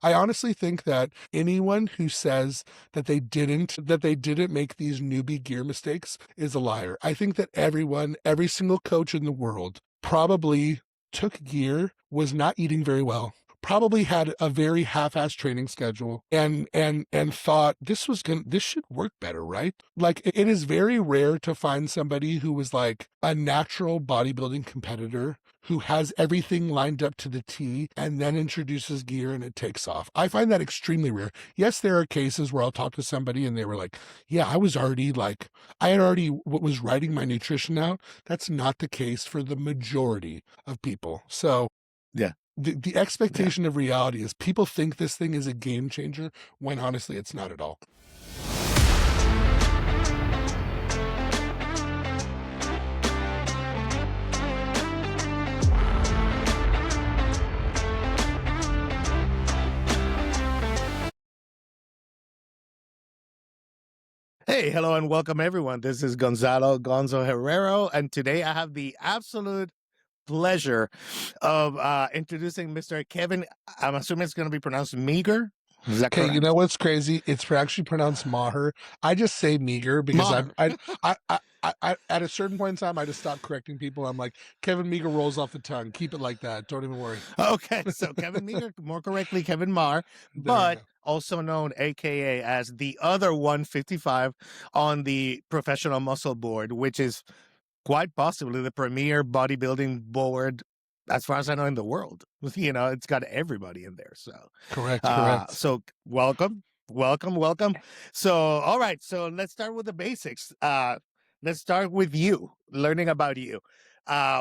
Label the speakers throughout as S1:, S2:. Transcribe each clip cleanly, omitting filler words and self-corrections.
S1: I honestly think that anyone who says that they didn't make these newbie gear mistakes is a liar. I think that every single coach in the world probably took gear, was not eating very well, probably had a very half-assed training schedule, and thought this should work better, right? Like, it is very rare to find somebody who was like a natural bodybuilding competitor who has everything lined up to the T and then introduces gear and it takes off. I find that extremely rare. Yes, there are cases where I'll talk to somebody and they were like, yeah, I had already was writing my nutrition out. That's not the case for the majority of people. So
S2: Yeah.
S1: the expectation of reality is people think this thing is a game changer when honestly it's not at all.
S2: Hey, hello and welcome everyone. This is Gonzo Herrero, and today I have the absolute pleasure of introducing Mr. Kevin. I'm assuming it's going to be pronounced Meagher. Is that
S1: Okay,
S2: correct?
S1: you know what's crazy? It's actually pronounced Maher. I just say Meagher because
S2: Maher.
S1: I at a certain point in time I just stopped correcting people. I'm like, Kevin Meagher rolls off the tongue. Keep it like that. Don't even worry.
S2: Okay, so Kevin Meagher, more correctly, Kevin Maher,
S1: There we
S2: but
S1: go.
S2: also known AKA as TheOtherOne55 on the professional muscle board, which is quite possibly the premier bodybuilding board, as far as I know, in the world. You know, it's got everybody in there. So,
S1: Correct.
S2: so welcome. So, all right. So let's start with the basics. Let's start with you, learning about you.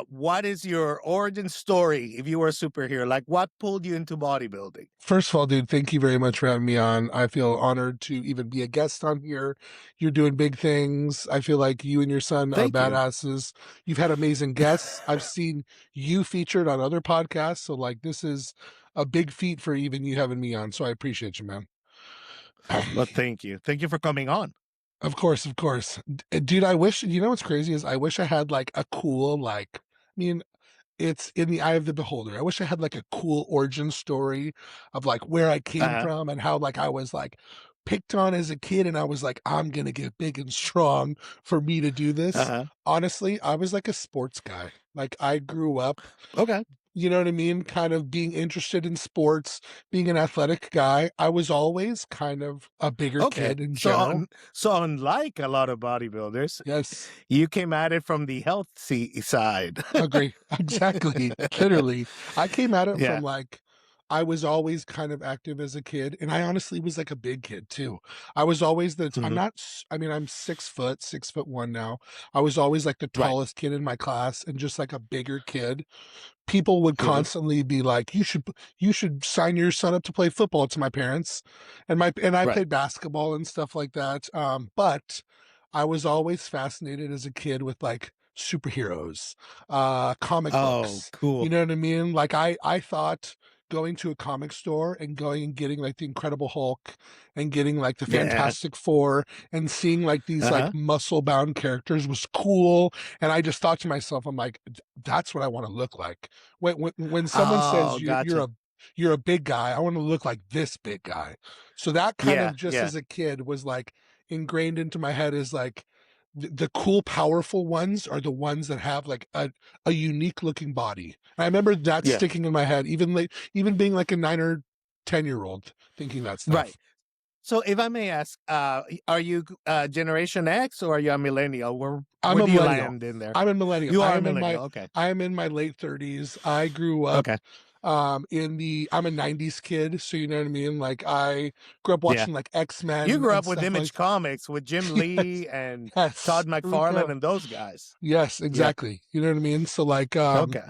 S2: What is your origin story if you were a superhero? Like, what pulled you into bodybuilding?
S1: First of all, dude, thank you very much for having me on. I feel honored to even be a guest on here. You're doing big things. I feel like you and your son are
S2: Thank you.
S1: badasses. You've had amazing guests. I've seen you featured on other podcasts. So, like, this is a big feat for even you having me on. So I appreciate you, man.
S2: Well, thank you. Thank you for coming on.
S1: Of course. Dude, I wish, you know what's crazy is I wish I had like a cool, like, I mean, it's in the eye of the beholder. I wish I had like a cool origin story of like where I came
S2: Uh-huh.
S1: from and how like I was like picked on as a kid and I was like, I'm gonna get big and strong for me to do this.
S2: Uh-huh.
S1: Honestly, I was like a sports guy. Like I grew up,
S2: Okay.
S1: you know what I mean? Kind of being interested in sports, being an athletic guy. I was always kind of a bigger
S2: Okay.
S1: kid in
S2: So,
S1: general.
S2: so unlike a lot of bodybuilders,
S1: Yes.
S2: you came at it from the healthy side.
S1: Agree. Exactly. Literally. I came at it from
S2: Yeah.
S1: like, I was always kind of active as a kid. And I honestly was like a big kid too. I was always I'm
S2: Mhm.
S1: not, I mean, I'm 6'1" now. I was always like the
S2: Right.
S1: tallest kid in my class and just like a bigger kid. People would
S2: Mhm.
S1: constantly be like, you should sign your son up to play football to my parents. And I
S2: Right.
S1: played basketball and stuff like that. But I was always fascinated as a kid with like superheroes, comic
S2: Oh,
S1: books. You
S2: cool.
S1: know what I mean? Like I thought going to a comic store and going and getting like the Incredible Hulk and getting like the
S2: Yeah.
S1: Fantastic Four and seeing like these
S2: Uh-huh.
S1: like muscle bound characters was cool. And I just thought to myself, I'm like, that's what I want to look like. When someone says
S2: Oh, gotcha.
S1: you're a big guy, I want to look like this big guy. So that kind
S2: Yeah.
S1: of just
S2: Yeah.
S1: as a kid was like ingrained into my head is like the cool, powerful ones are the ones that have like a unique looking body. And I remember that
S2: Yeah.
S1: sticking in my head, even being like a 9 or 10-year-old thinking that
S2: Right.
S1: stuff.
S2: So if I may ask, are you Generation X or are you a millennial?
S1: I'm
S2: Where
S1: a
S2: do you
S1: millennial.
S2: land in there?
S1: I'm a millennial.
S2: You are a millennial. Okay.
S1: I am in my late 30s. I grew up
S2: Okay.
S1: I'm a 90s kid, so you know what I mean? Like I grew up
S2: Yeah.
S1: watching like
S2: You
S1: X-Men
S2: grew
S1: and
S2: up with
S1: stuff like
S2: Image Comics with Jim
S1: yes,
S2: Lee and
S1: yes.
S2: Todd
S1: There we
S2: McFarlane
S1: go.
S2: and those guys.
S1: Yes,
S2: Yeah.
S1: exactly. You know what I mean? So like
S2: Okay.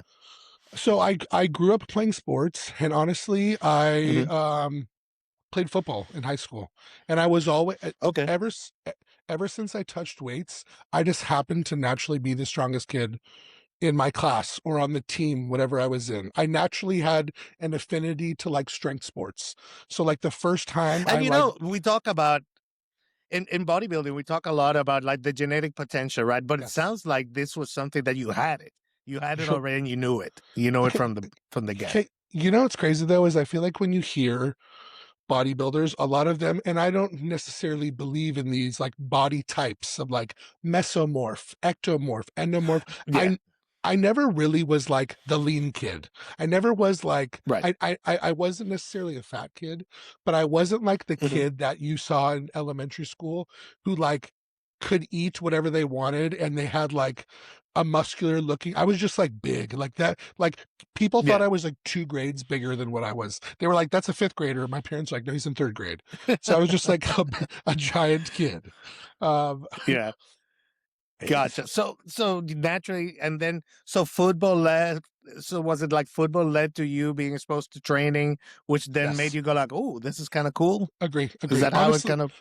S1: so I grew up playing sports and honestly I
S2: Hmm.
S1: played football in high school. And I was always
S2: Okay.
S1: ever s- e- ever since I touched weights, I just happened to naturally be the strongest kid in my class or on the team, whatever I was in. I naturally had an affinity to like strength sports. So like the first time I
S2: And you
S1: like
S2: know, we talk about in bodybuilding, we talk a lot about like the genetic potential, right? But it
S1: yes.
S2: sounds like this was something that you had it. You had it
S1: So
S2: already and you knew it. You know it
S1: okay,
S2: from the get.
S1: okay, You know what's crazy though is I feel like when you hear bodybuilders, a lot of them, and I don't necessarily believe in these like body types of like mesomorph, ectomorph, endomorph.
S2: Yeah.
S1: I never really was like the lean kid. I never was like
S2: Right.
S1: I wasn't necessarily a fat kid, but I wasn't like the
S2: Hmm.
S1: kid that you saw in elementary school who like could eat whatever they wanted and they had like a muscular looking. I was just like big like that. Like people thought
S2: Yeah.
S1: I was like 2 grades bigger than what I was. They were like, "That's a fifth grader." My parents were like, "No, he's in third grade." So I was just like a giant kid. Um,
S2: Yeah.
S1: if-
S2: Gotcha. So naturally, and then so football led. So was it like football led to you being exposed to training, which then made
S1: yes,
S2: you go like, "Oh, this is kind of cool."
S1: agree,
S2: Is
S1: agree.
S2: that how it
S1: Honestly,
S2: kind of?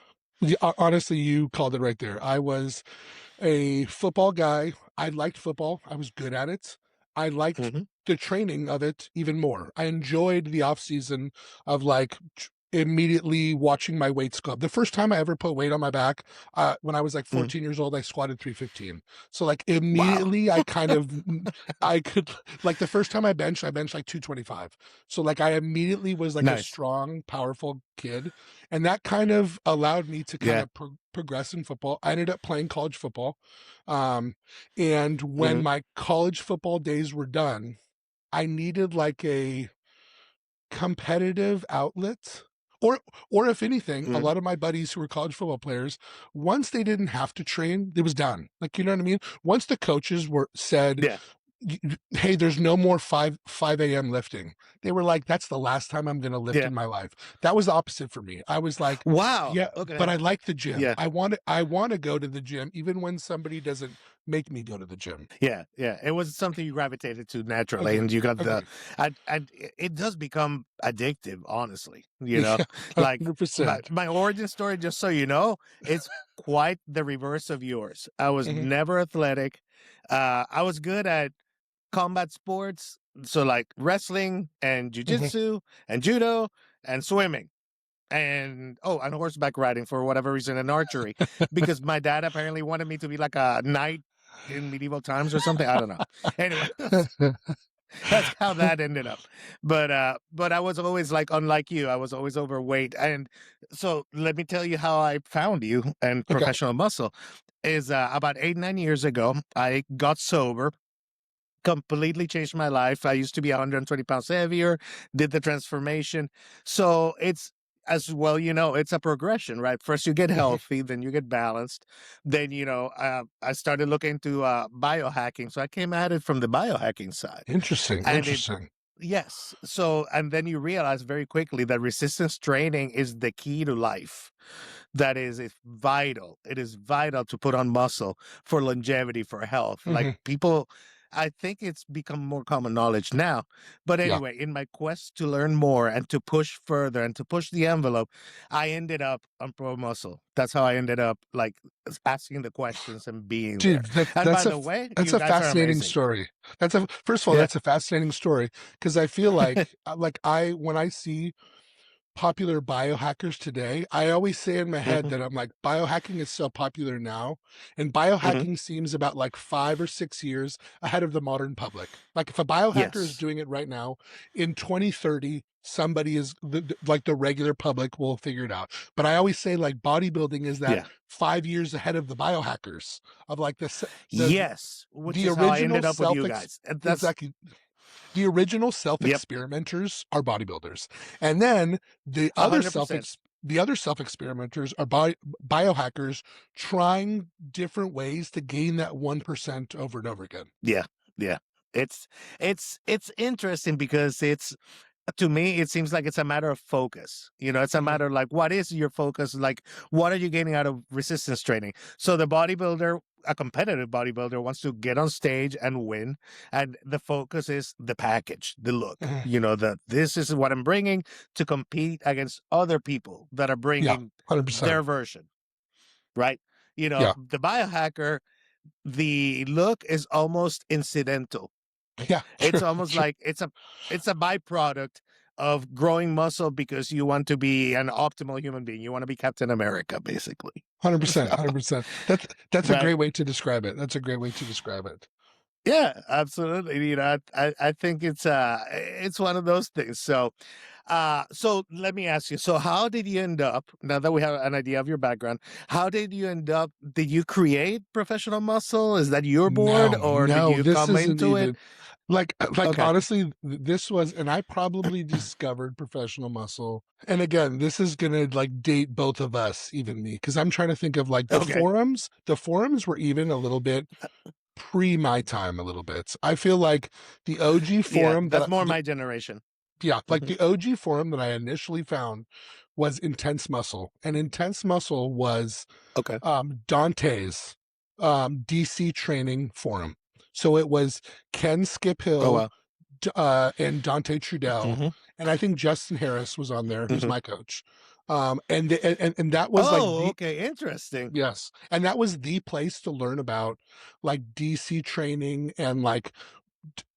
S1: honestly, you called it right there. I was a football guy. I liked football. I was good at it. I liked
S2: Hmm.
S1: the training of it even more. I enjoyed the off season of like immediately watching my weights go up. The first time I ever put weight on my back, when I was like
S2: Hmm.
S1: 14 years old, I squatted 315. So like
S2: Wow.
S1: immediately I kind of, I could like the first time I benched like 225. So like I immediately was like a
S2: Nice.
S1: strong, powerful kid. And that kind of allowed me to kind
S2: Yeah.
S1: of progress in football. I ended up playing college football. Um, and when
S2: Hmm.
S1: my college football days were done, I needed like a competitive outlet. Or if anything, a
S2: Hmm.
S1: lot of my buddies who were college football players, once they didn't have to train, it was done. Like you know what I mean? Once the coaches were said,
S2: Yeah.
S1: hey, there's no more 5 a.m. lifting. They were like, that's the last time I'm gonna lift
S2: Yeah.
S1: in my life. That was the opposite for me. I was like,
S2: Wow.
S1: yeah, but
S2: Okay.
S1: I like the gym.
S2: Yeah.
S1: I want to go to the gym even when somebody doesn't make me go to the gym.
S2: Yeah, yeah. It was something you gravitated to naturally, and
S1: Agree.
S2: you got the,
S1: Agree.
S2: and it does become addictive, honestly.
S1: Yeah,
S2: Like
S1: 100%.
S2: my origin story, just so you know, it's quite the reverse of yours. I was
S1: Hmm.
S2: never athletic. I was good at combat sports, so like wrestling and
S1: Hmm.
S2: jujitsu and judo and swimming and and horseback riding for whatever reason and archery because my dad apparently wanted me to be like a knight in medieval times or something. I don't know. Anyway, that's how that ended up. But I was always like unlike you, I was always overweight. And so let me tell you how I found you and
S1: Okay.
S2: professional muscle is about 8 9 years ago I got sober, completely changed my life. I used to be 120 pounds heavier, did the transformation. So it's, as well, it's a progression, right? First you get
S1: Hmm.
S2: healthy, then you get balanced. Then, I started looking into biohacking. So I came at it from the biohacking side.
S1: Interesting.
S2: And it,
S1: Interesting.
S2: yes. So, and then you realize very quickly that resistance training is the key to life. That is, it's vital. It is vital to put on muscle for longevity, for health. Like
S1: Hmm.
S2: people, I think it's become more common knowledge now. But
S1: Yeah.
S2: anyway, in my quest to learn more and to push further and to push the envelope, I ended up on Pro Muscle. That's how I ended up like asking the questions and being there.
S1: Dude,
S2: And by the way,
S1: that's
S2: you
S1: a
S2: guys are
S1: fascinating
S2: amazing.
S1: story. That's a first of all,
S2: Yeah.
S1: that's a fascinating story because I feel like I when I see popular biohackers today, I always say in my head
S2: Hmm.
S1: that I'm like, biohacking is so popular now. And
S2: Hmm.
S1: biohacking seems about like 5 or 6 years ahead of the modern public. Like if a biohacker is
S2: Yes.
S1: doing it right now, in 2030, somebody is like the regular public will figure it out. But I always say like bodybuilding is that
S2: Yeah.
S1: 5 years ahead of the biohackers of like the
S2: Yes. Which
S1: the
S2: is how I
S1: original
S2: ended up with you guys. And that's,
S1: exactly the original self
S2: yep,
S1: experimenters are bodybuilders, and then the other
S2: 100%.
S1: self experimenters are biohackers trying different ways to gain that 1% over and over again.
S2: Yeah, yeah. It's it's interesting because it's, to me it seems like it's a matter of focus. It's a
S1: Mhm,
S2: matter like what is your focus, like what are you getting out of resistance training? So the bodybuilder, a competitive bodybuilder, wants to get on stage and win, and the focus is the package, the look.
S1: mhm.
S2: That this is what I'm bringing to compete against other people that are
S1: Yeah,
S2: bringing
S1: 100%.
S2: their version, right?
S1: Yeah,
S2: The biohacker, the look is almost incidental.
S1: yeah,
S2: It's
S1: true,
S2: almost
S1: true.
S2: like it's a byproduct of growing muscle because you want to be an optimal human being. You want to be Captain America, basically.
S1: 100%,
S2: So,
S1: 100%. That's a
S2: right?
S1: great way to describe it. That's a great way to describe it.
S2: Yeah, absolutely. I think it's one of those things. So so let me ask you. So how did you end up, now that we have an idea of your background, how did you end up, did you create Professional Muscle? Is that your board
S1: No,
S2: or did
S1: no,
S2: you
S1: this
S2: come
S1: isn't
S2: into it?
S1: even like
S2: Okay.
S1: honestly, this was, and I probably discovered Professional Muscle. And again, this is gonna like date both of us, even me, because I'm trying to think of like the
S2: Okay.
S1: forums. The forums were even a little bit pre my time, a little bit. I feel like the OG
S2: Yeah,
S1: forum that
S2: that's more my generation.
S1: yeah, like
S2: Mhm.
S1: the OG forum that I initially found was Intense Muscle, and Intense Muscle was
S2: Okay.
S1: Dante's DC training forum. So it was Ken Skip
S2: Oh
S1: Hill
S2: wow.
S1: and Dante Trudell,
S2: Hmm.
S1: and I think Justin Harris was on there, who's
S2: Hmm.
S1: my coach. And that was like
S2: Oh,
S1: the
S2: okay. Interesting.
S1: yes, and that was the place to learn about like DC training and like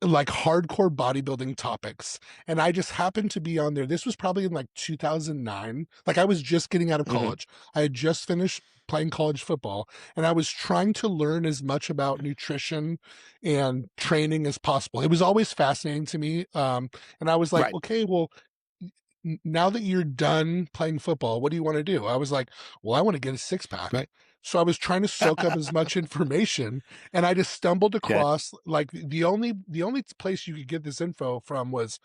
S1: hardcore bodybuilding topics. And I just happened to be on there. This was probably in like 2009. Like I was just getting out of
S2: Hmm.
S1: college. I had just finished playing college football and I was trying to learn as much about nutrition and training as possible. It was always fascinating to me. And I was like,
S2: Right.
S1: okay, well, now that you're done playing football, what do you want to do? I was like, well, I want to get a six pack.
S2: Right.
S1: So I was trying to soak up as much information, and I just stumbled
S2: Yeah.
S1: across like the only place you could get this info from was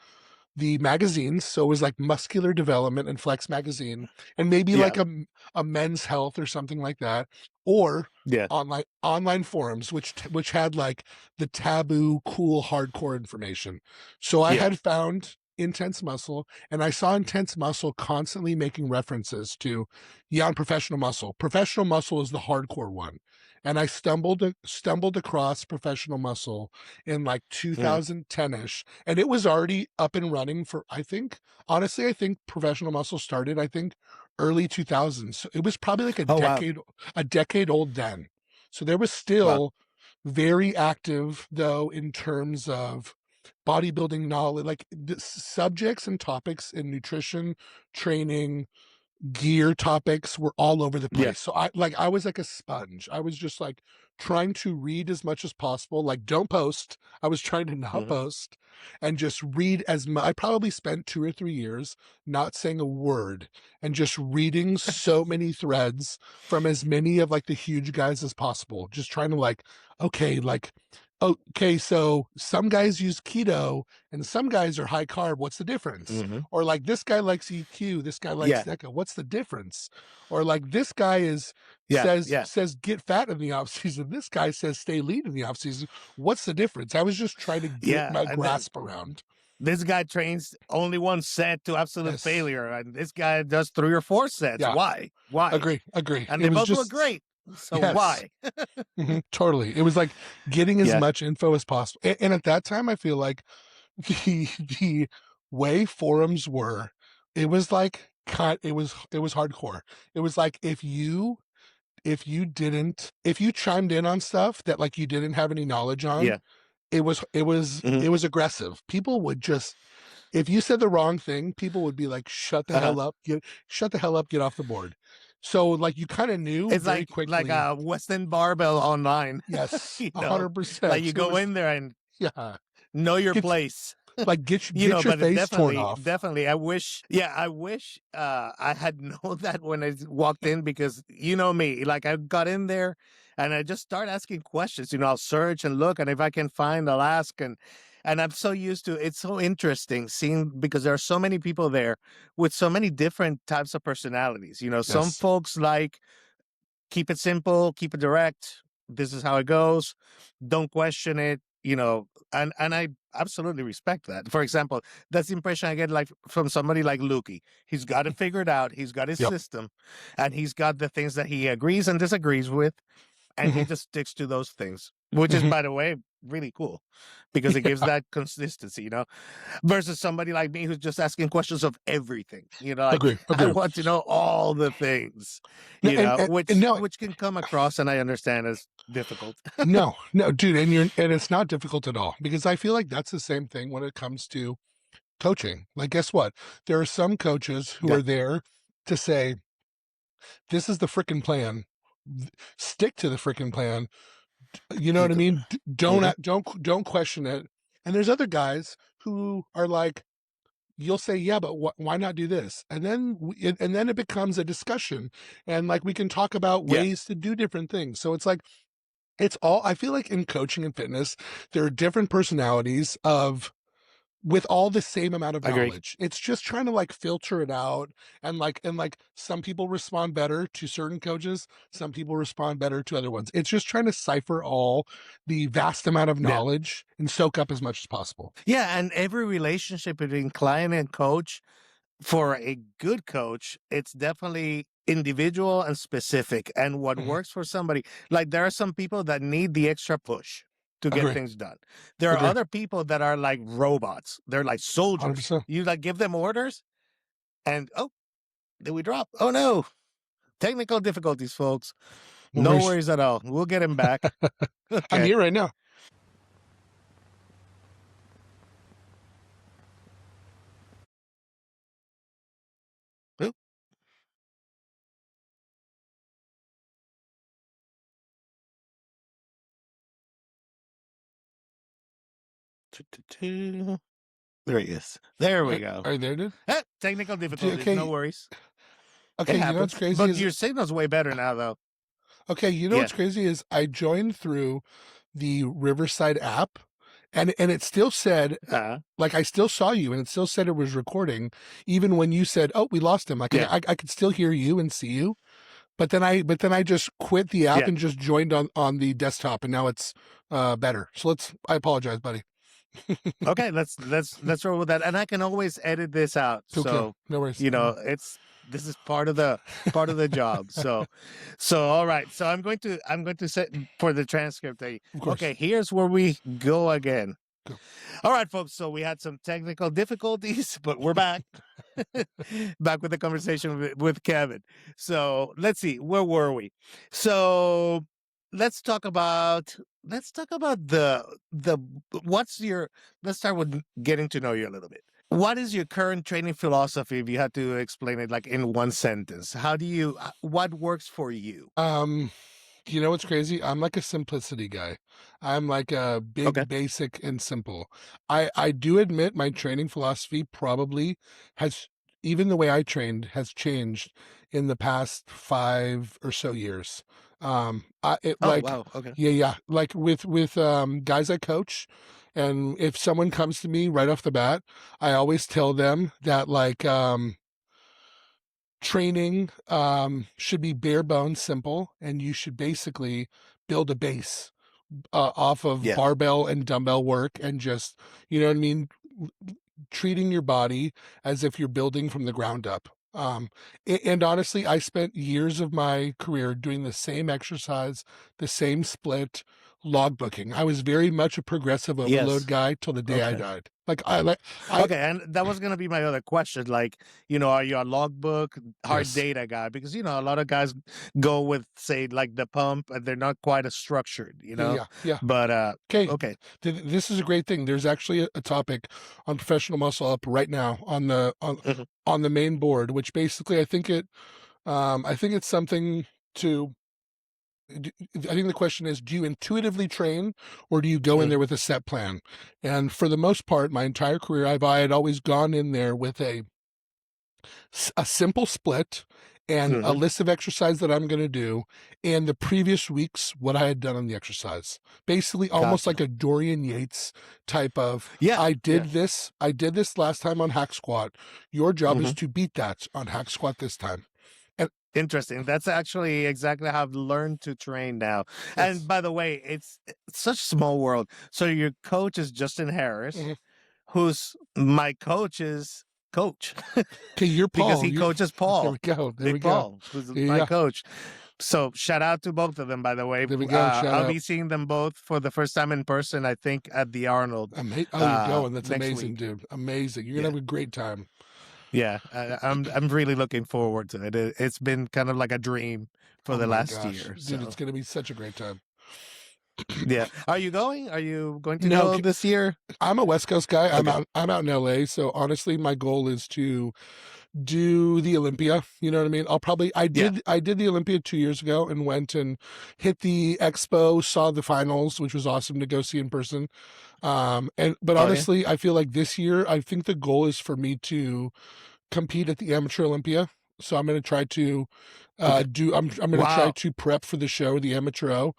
S1: the magazines. So it was like Muscular Development and Flex Magazine, and maybe
S2: Yeah.
S1: like a Men's Health or something like that, or
S2: Yeah.
S1: online forums, which had like the taboo, cool, hardcore information. So I
S2: Yeah.
S1: had found Intense Muscle, and I saw Intense Muscle constantly making references to, yeah, on Professional Muscle. Professional Muscle is the hardcore one, and I stumbled across Professional Muscle in like
S2: Mm.
S1: 2010ish, and it was already up and running for, I think, honestly, I think Professional Muscle started, I think, early 2000s. So it was probably like
S2: Oh wow.
S1: a decade old then. So there was
S2: Wow.
S1: still very active though in terms of bodybuilding knowledge, like the subjects and topics in nutrition, training, gear topics were all over the
S2: Yeah.
S1: place. So I was like a sponge. I was just like trying to read as much as possible. Like don't post. I was trying to not
S2: Hmm.
S1: post and just read as much. I probably spent 2 or 3 years not saying a word and just reading so many threads from as many of like the huge guys as possible. Just trying to like, okay, like okay, so some guys use keto and some guys are high carb. What's the difference?
S2: Hmm.
S1: Or like this guy likes EQ, this guy likes
S2: Yeah.
S1: DECA. What's the difference? Or like this guy is
S2: Yeah. Yeah.
S1: says get fat in the off season. This guy says stay lean in the off season. What's the difference? I was just trying to get
S2: Yeah.
S1: my
S2: And then
S1: grasp around.
S2: this guy trains only one set to absolute
S1: Yes.
S2: failure, and this guy does 3 or 4 sets.
S1: Yeah.
S2: Why? Why?
S1: Agree.
S2: And
S1: It
S2: they
S1: was
S2: both look
S1: just
S2: great. So
S1: yes.
S2: why?
S1: Totally. It was like getting as
S2: Yeah.
S1: much info as possible. And at that time I feel like the way forums were, it was like it was hardcore. It was like if you chimed in on stuff that like you didn't have any knowledge on,
S2: Yeah.
S1: it
S2: Hmm.
S1: was aggressive. People would just, if you said the wrong thing, people would be like,
S2: Uh-huh.
S1: shut the hell up, get off the board. So like you kind of knew
S2: It's
S1: very
S2: like
S1: quickly.
S2: a Western barbell online.
S1: Yes,
S2: you
S1: a
S2: know,
S1: hundred
S2: like
S1: percent.
S2: you
S1: It
S2: go
S1: was
S2: in there and
S1: yeah.
S2: know your
S1: Get
S2: place.
S1: get your
S2: But it
S1: face torn
S2: definitely,
S1: off.
S2: definitely, I wish I had known that when I walked in, because you know me, like I got in there and I just start asking questions. I'll search and look, and if I can find, I'll ask. And I'm so used to it's so interesting seeing, because there are so many people there with so many different types of personalities. Some
S1: Yes.
S2: folks like keep it simple, keep it direct. This is how it goes. Don't question it. And I absolutely respect that. For example, that's the impression I get, like from somebody like Lukey. He's got it figured out. He's got his
S1: Yep.
S2: system, and he's got the things that he agrees and disagrees with, and he
S1: Hmm.
S2: just sticks to those things, which is,
S1: Hmm.
S2: by the way, really cool, because it gives
S1: Yeah.
S2: that consistency. Versus somebody like me who's just asking questions of everything. Like I
S1: Agree.
S2: want to know all the things,
S1: No, and no,
S2: which can come across, and I understand, as difficult.
S1: no, dude, and it's not difficult at all because I feel like that's the same thing when it comes to coaching. Like, guess what? There are some coaches who
S2: Yeah.
S1: are there to say, this is the freaking plan. Stick to the freaking plan. You know what I mean?
S2: Mhm.
S1: Don't question it. And there's other guys who are like, you'll say, yeah, but why not do this? And then it becomes a discussion, and like we can talk about
S2: Yeah,
S1: ways to do different things. So it's like, it's all, I feel like in coaching and fitness, there are different personalities of with all the same amount of
S2: agree.
S1: knowledge. It's just trying to like filter it out, and like some people respond better to certain coaches, some people respond better to other ones. It's just trying to cipher all the vast amount of
S2: Yeah.
S1: knowledge and soak up as much as possible.
S2: Yeah, and every relationship between client and coach, for a good coach, it's definitely individual and specific. And what
S1: Mhm.
S2: works for somebody, like there are some people that need the extra push to get
S1: Agree.
S2: things done. There are
S1: Agree.
S2: other people that are like robots. They're like soldiers.
S1: 100%.
S2: You like give them orders and oh, did we drop? Oh no. Technical difficulties, folks.
S1: No
S2: No
S1: worries.
S2: worries at all. We'll get him back.
S1: I'm
S2: Okay.
S1: here right now.
S2: Oop. There he is. There we go.
S1: Are you there, dude?
S2: Technical difficulties. No
S1: Okay.
S2: worries. It
S1: Okay. You know what's
S2: happens.
S1: crazy
S2: But
S1: is,
S2: your signal's way better now, though.
S1: okay. You know
S2: Yeah.
S1: what's crazy is I joined through the Riverside app, and it still said,
S2: Uh,
S1: like, I still saw you, and it still said it was recording, even when you said, "Oh, we lost him." Like
S2: yeah.
S1: I could still hear you and see you, but then I just quit the app
S2: Yeah.
S1: and just joined on the desktop, and now it's better. So I apologize, buddy.
S2: Okay. Let's roll with that. And I can always edit this out.
S1: Cool.
S2: So,
S1: No worries.
S2: you know, this is part of the job. So all right. So I'm going to set for the transcript.
S1: Of course.
S2: Okay. Here's where we go again.
S1: Go.
S2: All right, folks. So we had some technical difficulties, but we're back. Back with the conversation with Kevin. So let's see, where were we? So let's talk about the what's your let's start with getting to know you a little bit. What is your current training philosophy if you had to explain it like in one sentence? How do you what works for you?
S1: You know what's crazy? I'm like a simplicity guy. I'm like a
S2: Okay.
S1: big, basic, and simple. I do admit my training philosophy probably has, even the way I trained has changed in the past 5 or so years.
S2: Oh
S1: Like,
S2: wow. Okay.
S1: yeah, like with guys I coach, and if someone comes to me right off the bat, I always tell them that like training should be bare bones simple, and you should basically build a base off of
S2: Yeah.
S1: barbell and dumbbell work, and just, you know what I mean, treating your body as if you're building from the ground up. And honestly, I spent years of my career doing the same exercise, the same split, logbooking. I was very much a progressive overload
S2: Yes.
S1: guy till the day I
S2: Okay.
S1: died. Like I
S2: Okay, and that was gonna be my other question. Like, are you a logbook, hard
S1: yes.
S2: data guy? Because a lot of guys go with, say, like the pump, and they're not quite as structured.
S1: Yeah.
S2: But
S1: Okay,
S2: okay,
S1: this is a great thing. There's actually a topic on Professional Muscle up right now on
S2: Mhm.
S1: on the main board, which basically I think it's something to. I think the question is, do you intuitively train, or do you go in there
S2: Mhm.
S1: with a set plan? And for the most part, my entire career, I had always gone in there with a simple split and a
S2: Mhm.
S1: list of exercise that I'm going to do, and the previous weeks what I had done on the exercise. Basically almost
S2: Gotcha.
S1: like a Dorian Yates type of,
S2: Yeah, yeah.
S1: I did this last time on hack squat. Your job is
S2: Mhm.
S1: to beat that on hack squat this time. And
S2: Interesting. That's actually exactly how I've learned to train now. And
S1: yes.
S2: by the way, it's such a small world. So your coach is Justin Harris,
S1: Mhm.
S2: who's my coach's coach.
S1: Okay, you're
S2: Because
S1: Paul.
S2: he coaches
S1: There
S2: Paul,
S1: we go. There we
S2: Big
S1: go.
S2: Paul, who's my
S1: Yeah.
S2: coach. So shout out to both of them, by the way.
S1: There we go. Shout
S2: I'll
S1: out.
S2: be seeing them both for the first time in person, I think, at the Arnold
S1: Oh, you're going. That's
S2: next
S1: amazing,
S2: week.
S1: dude. Amazing. You're gonna
S2: Yeah,
S1: have a great time.
S2: yeah. I'm really looking forward to it. It's been kind of like a dream for
S1: Oh
S2: the
S1: my
S2: last
S1: gosh,
S2: year.
S1: dude, it's
S2: So
S1: gonna be such a great time.
S2: yeah, are you going? Are you going to
S1: No,
S2: go this year?
S1: I'm a West Coast guy.
S2: Okay.
S1: I'm out in LA. So honestly, my goal is to do the Olympia. You know what I mean? I
S2: Yeah.
S1: did the Olympia 2 years ago and went and hit the expo, saw the finals, which was awesome to go see in person. But
S2: Oh yeah.
S1: honestly, I feel like this year, I think the goal is for me to compete at the Amateur Olympia. So I'm going to try to
S2: Okay.
S1: I'm going to try
S2: Wow.
S1: to prep for the show, the Amateur O,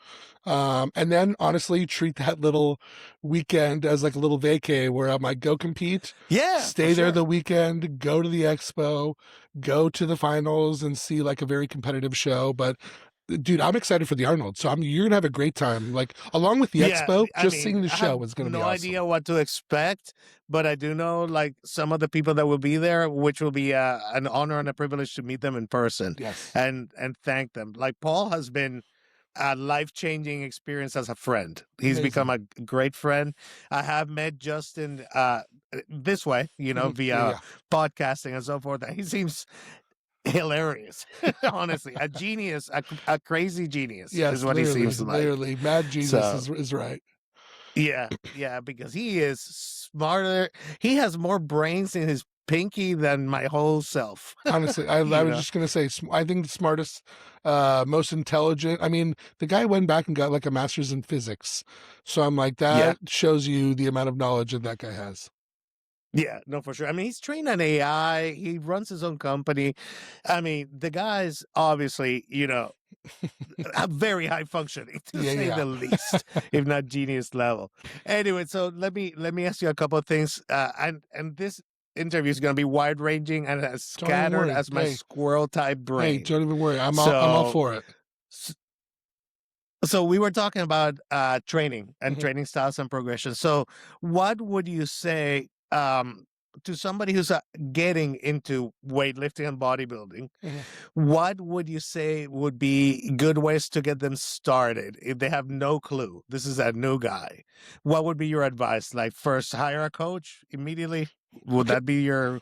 S1: and then honestly treat that little weekend as like a little vacay where I might go compete,
S2: Yeah, for
S1: stay there
S2: sure.
S1: the weekend, go to the expo, go to the finals, and see like a very competitive show. But dude, I'm excited for the Arnold. So you're gonna have a great time. Like along with the
S2: Yeah,
S1: expo,
S2: I
S1: just
S2: mean,
S1: seeing the
S2: I have
S1: show is gonna be
S2: no
S1: awesome.
S2: idea what to expect, but I do know like some of the people that will be there, which will be an honor and a privilege to meet them in person
S1: Yes,
S2: and thank them. Like Paul has been a life-changing experience as a friend. He's become
S1: amazing.
S2: a great friend. I have met Justin this way,
S1: Yeah,
S2: via
S1: yeah.
S2: podcasting and so forth. And he seems hilarious. Honestly, a genius, a crazy genius is
S1: Yes,
S2: what he
S1: literally,
S2: seems like.
S1: literally. Mad Jesus
S2: So
S1: is right.
S2: yeah, yeah, because he is smarter. He has more brains in his pinky than my whole self.
S1: Honestly, I
S2: you
S1: was
S2: know?
S1: just gonna say, I think the smartest, most intelligent. I mean, the guy went back and got like a master's in physics, so I'm like,
S2: Yeah.
S1: that shows you the amount of knowledge that that guy has.
S2: Yeah, no, for sure. I mean, he's trained on AI. He runs his own company. I mean, the guy's obviously, a very high functioning to
S1: Yeah,
S2: say
S1: yeah,
S2: the least, if not genius level. Anyway, so let me ask you a couple of things. And this interview is going to be wide ranging and as
S1: don't even
S2: scattered
S1: worry.
S2: as my squirrel type
S1: Hey,
S2: brain.
S1: don't even worry. I'm all
S2: So
S1: for it.
S2: So we were talking about training and
S1: Mhm,
S2: training styles and progression. So what would you say to somebody who's getting into weightlifting and bodybuilding?
S1: mhm.
S2: What would you say would be good ways to get them started if they have no clue? This is a new guy. What would be your advice? Like first hire a coach immediately? Would
S1: Okay,
S2: that be your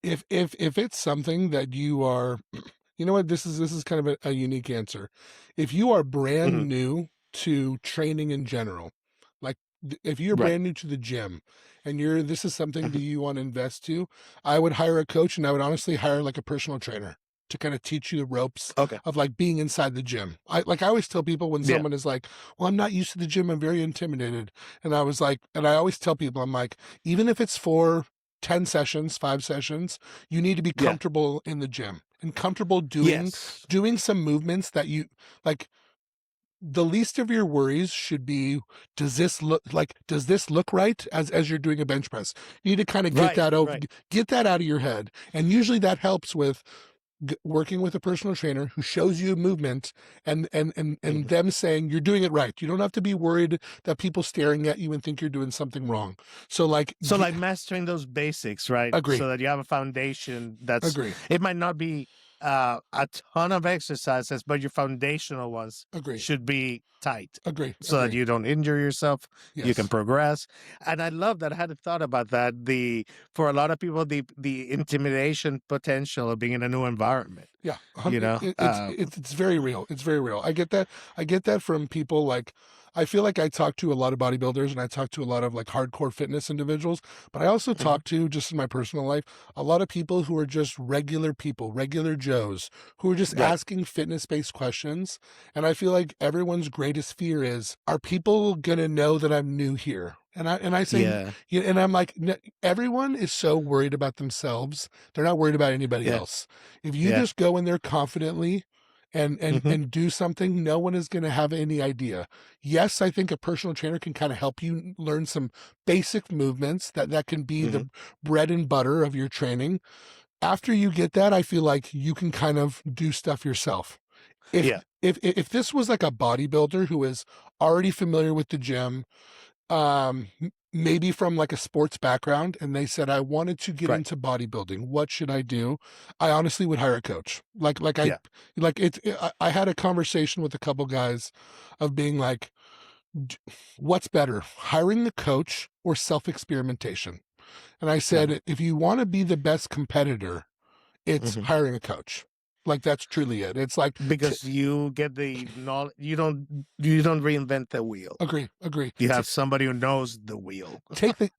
S1: if it's something that you are, you know what, this is kind of a unique answer. If you are
S2: Mhm.
S1: brand new to training in general, like if you're
S2: Right?
S1: brand new to the gym and you're this is something that
S2: Mhm.
S1: you want to invest to, I would hire a coach, and I would honestly hire like a personal trainer to kind of teach you the ropes
S2: Okay.
S1: of like being inside the gym. I always tell people when
S2: Yeah.
S1: someone is like, "Well, I'm not used to the gym. I'm very intimidated." And I was like, and I always tell people, I'm like, even if it's for 10 sessions, 5 sessions, you need to be
S2: Yeah.
S1: comfortable in the gym and comfortable
S2: Yes.
S1: doing some movements that you like. The least of your worries should be, does this look right as you're doing a bench press? You need to kind of
S2: Right. Right.
S1: get that out of your head. And usually that helps with working with a personal trainer who shows you movement, and
S2: Mhm.
S1: them saying you're doing it right. You don't have to be worried that people staring at you and think you're doing something wrong. So like,
S2: So like mastering those basics, right?
S1: agree,
S2: So that you have a foundation that's
S1: agree,
S2: it might not be a ton of exercises, but your foundational ones
S1: agree,
S2: should be tight
S1: agree,
S2: so that
S1: agree.
S2: you don't injure yourself, you can
S1: Yes.
S2: progress. And I love that I hadn't thought about that. The for a lot of people the intimidation potential of being in a new environment,
S1: Yeah,
S2: you know?
S1: it's very real. It's very real. I get that. I get that from people like, I feel like I talk to a lot of bodybuilders and I talk to a lot of like hardcore fitness individuals, but I also
S2: Mhm.
S1: talk to, just in my personal life, a lot of people who are just regular people, regular Joes, who are just
S2: Right.
S1: asking fitness-based questions. And I feel like everyone's greatest fear is, are people gonna know that I'm new here? And I say,
S2: Yeah.
S1: yeah, and I'm like, everyone is so worried about themselves. They're not worried about anybody
S2: Yeah.
S1: else. If you
S2: Yeah.
S1: just go in there confidently
S2: Hmm.
S1: and do something, no one is going to have any idea. Yes, I think a personal trainer can kind of help you learn some basic movements that can be
S2: Hmm.
S1: the bread and butter of your training. After you get that, I feel like you can kind of do stuff yourself. If
S2: Yeah.
S1: if this was like a bodybuilder who is already familiar with the gym, maybe from like a sports background, and they said, I wanted to get
S2: Right.
S1: into bodybuilding, what should I do? I honestly would hire a coach.
S2: Yeah.
S1: I had a conversation with a couple guys of being like, "D- what's better, hiring a coach or self-experimentation?" And I
S2: Uh-huh.
S1: said, if you want to be the best competitor, it's
S2: Hmm.
S1: hiring a coach. Like that's truly it. It's like
S2: because you get the knowledge. You don't reinvent the wheel.
S1: agree.
S2: You have somebody who knows the wheel,
S1: Take the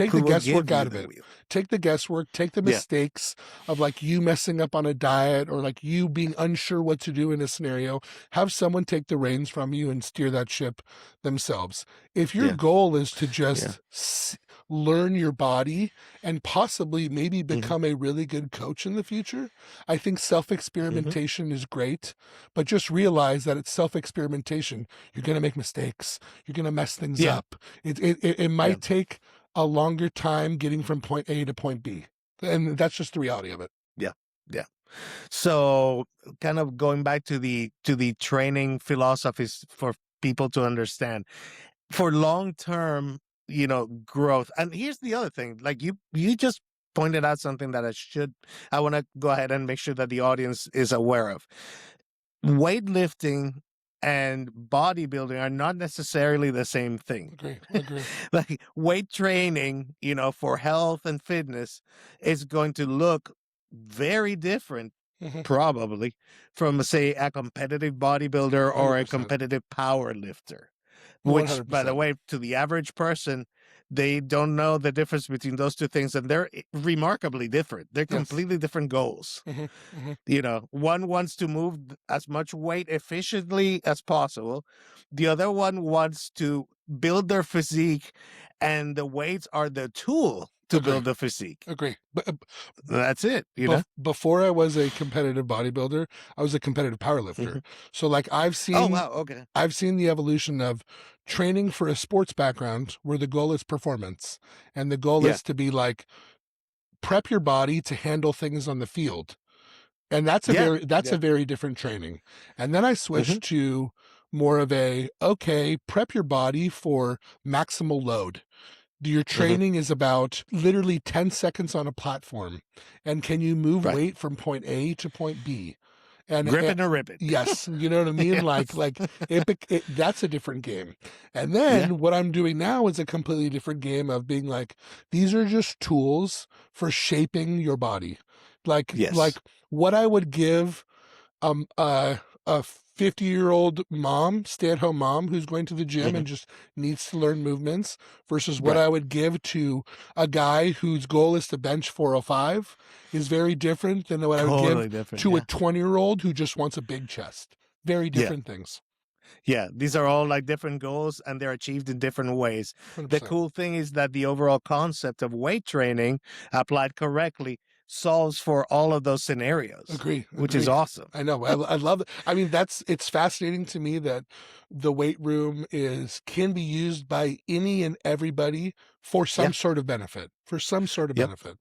S2: who will
S1: guesswork
S2: give
S1: out
S2: you
S1: of
S2: the
S1: it.
S2: wheel.
S1: Take the guesswork, take the
S2: Yeah.
S1: mistakes of like you messing up on a diet or like you being unsure what to do in a scenario. Have someone take the reins from you and steer that ship themselves. If your
S2: Yeah.
S1: goal is to
S2: Yeah.
S1: just learn your body and possibly maybe
S2: Mhm.
S1: become a really good coach in the future, I think self-experimentation is great, but just realize that it's self-experimentation. You're going to make mistakes. You're going to mess things
S2: Yeah.
S1: up. It might take a longer time getting from point A to point B. And that's just the reality of it.
S2: Yeah. Yeah. So kind of going back to the training philosophies for people to understand for long-term, growth. And here's the other thing, like you just pointed out something that I want to go ahead and make sure that the audience is aware of. Weightlifting and bodybuilding are not necessarily the same thing.
S1: Agree.
S2: Like weight training, for health and fitness is going to look very different,
S1: Mhm.
S2: probably, from, say, a competitive bodybuilder or a
S1: 100%.
S2: competitive power lifter, which, by the
S1: 100%.
S2: way, to the average person, they don't know the difference between those two things, and they're remarkably different. They're
S1: Yes.
S2: completely different goals.
S1: Mhm.
S2: One wants to move as much weight efficiently as possible. The other one wants to build their physique, and the weights are the tool to
S1: Agree.
S2: build the physique.
S1: Agree. But
S2: That's it,
S1: before I was a competitive bodybuilder, I was a competitive powerlifter.
S2: Mhm.
S1: So like
S2: Oh, wow, okay.
S1: I've seen the evolution of training for a sports background where the goal is performance and the goal
S2: Yeah.
S1: is to be like prep your body to handle things on the field. And that's a
S2: Yeah,
S1: very different training. And then I switched to more of okay, prep your body for maximal load. Your training is about literally 10 seconds on a platform. And can you move
S2: Right.
S1: weight from point A to point B? And
S2: Grip it or rip it.
S1: yes, you know what I mean?
S2: Yes.
S1: Like that's a different game. And
S2: Yeah.
S1: then what I'm doing now is a completely different game of being like, these are just tools for shaping your body. Like
S2: Yes.
S1: what I would give a 50-year-old mom, stay-at-home mom who's going to the gym and just needs to learn movements versus what
S2: Right.
S1: I would give to a guy whose goal is to bench 405 is very different than what I would
S2: Totally
S1: give
S2: different.
S1: to a
S2: Yeah.
S1: 20-year-old who just wants a big chest. Very different things.
S2: Yeah. These are all like different goals, and they're achieved in different ways.
S1: 100%.
S2: The cool thing is that the overall concept of weight training applied correctly solves for all of those scenarios.
S1: Agree.
S2: Which is awesome.
S1: I know. I love it. I mean, it's fascinating to me that the weight room can be used by any and everybody for some sort of benefit. Benefit.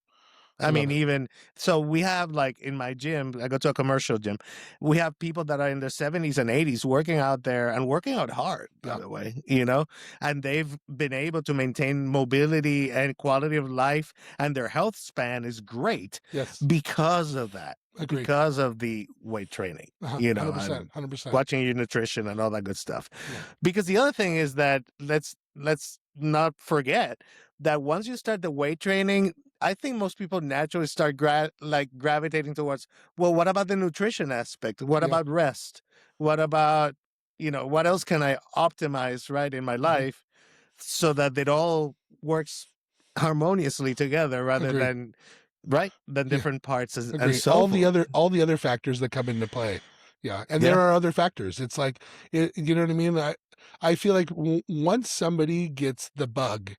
S2: I mean, even so, we have, like, in my gym, I go to a commercial gym. We have people that are in their 70s and 80s working out there and working out hard, by the way, and they've been able to maintain mobility and quality of life, and their health span is great because of that.
S1: Agreed.
S2: Because of the weight training,
S1: 100%, 100%.
S2: Watching your nutrition and all that good stuff. Yeah. Because the other thing is that let's not forget that once you start the weight training, I think most people naturally start gravitating towards, well, what about the nutrition aspect? What about rest? What about, what else can I optimize right in my life so that it all works harmoniously together rather than different parts and so
S1: all
S2: forth.
S1: all the other factors that come into play. Yeah. And there are other factors. It's like, you know what I mean? I feel like once somebody gets the bug,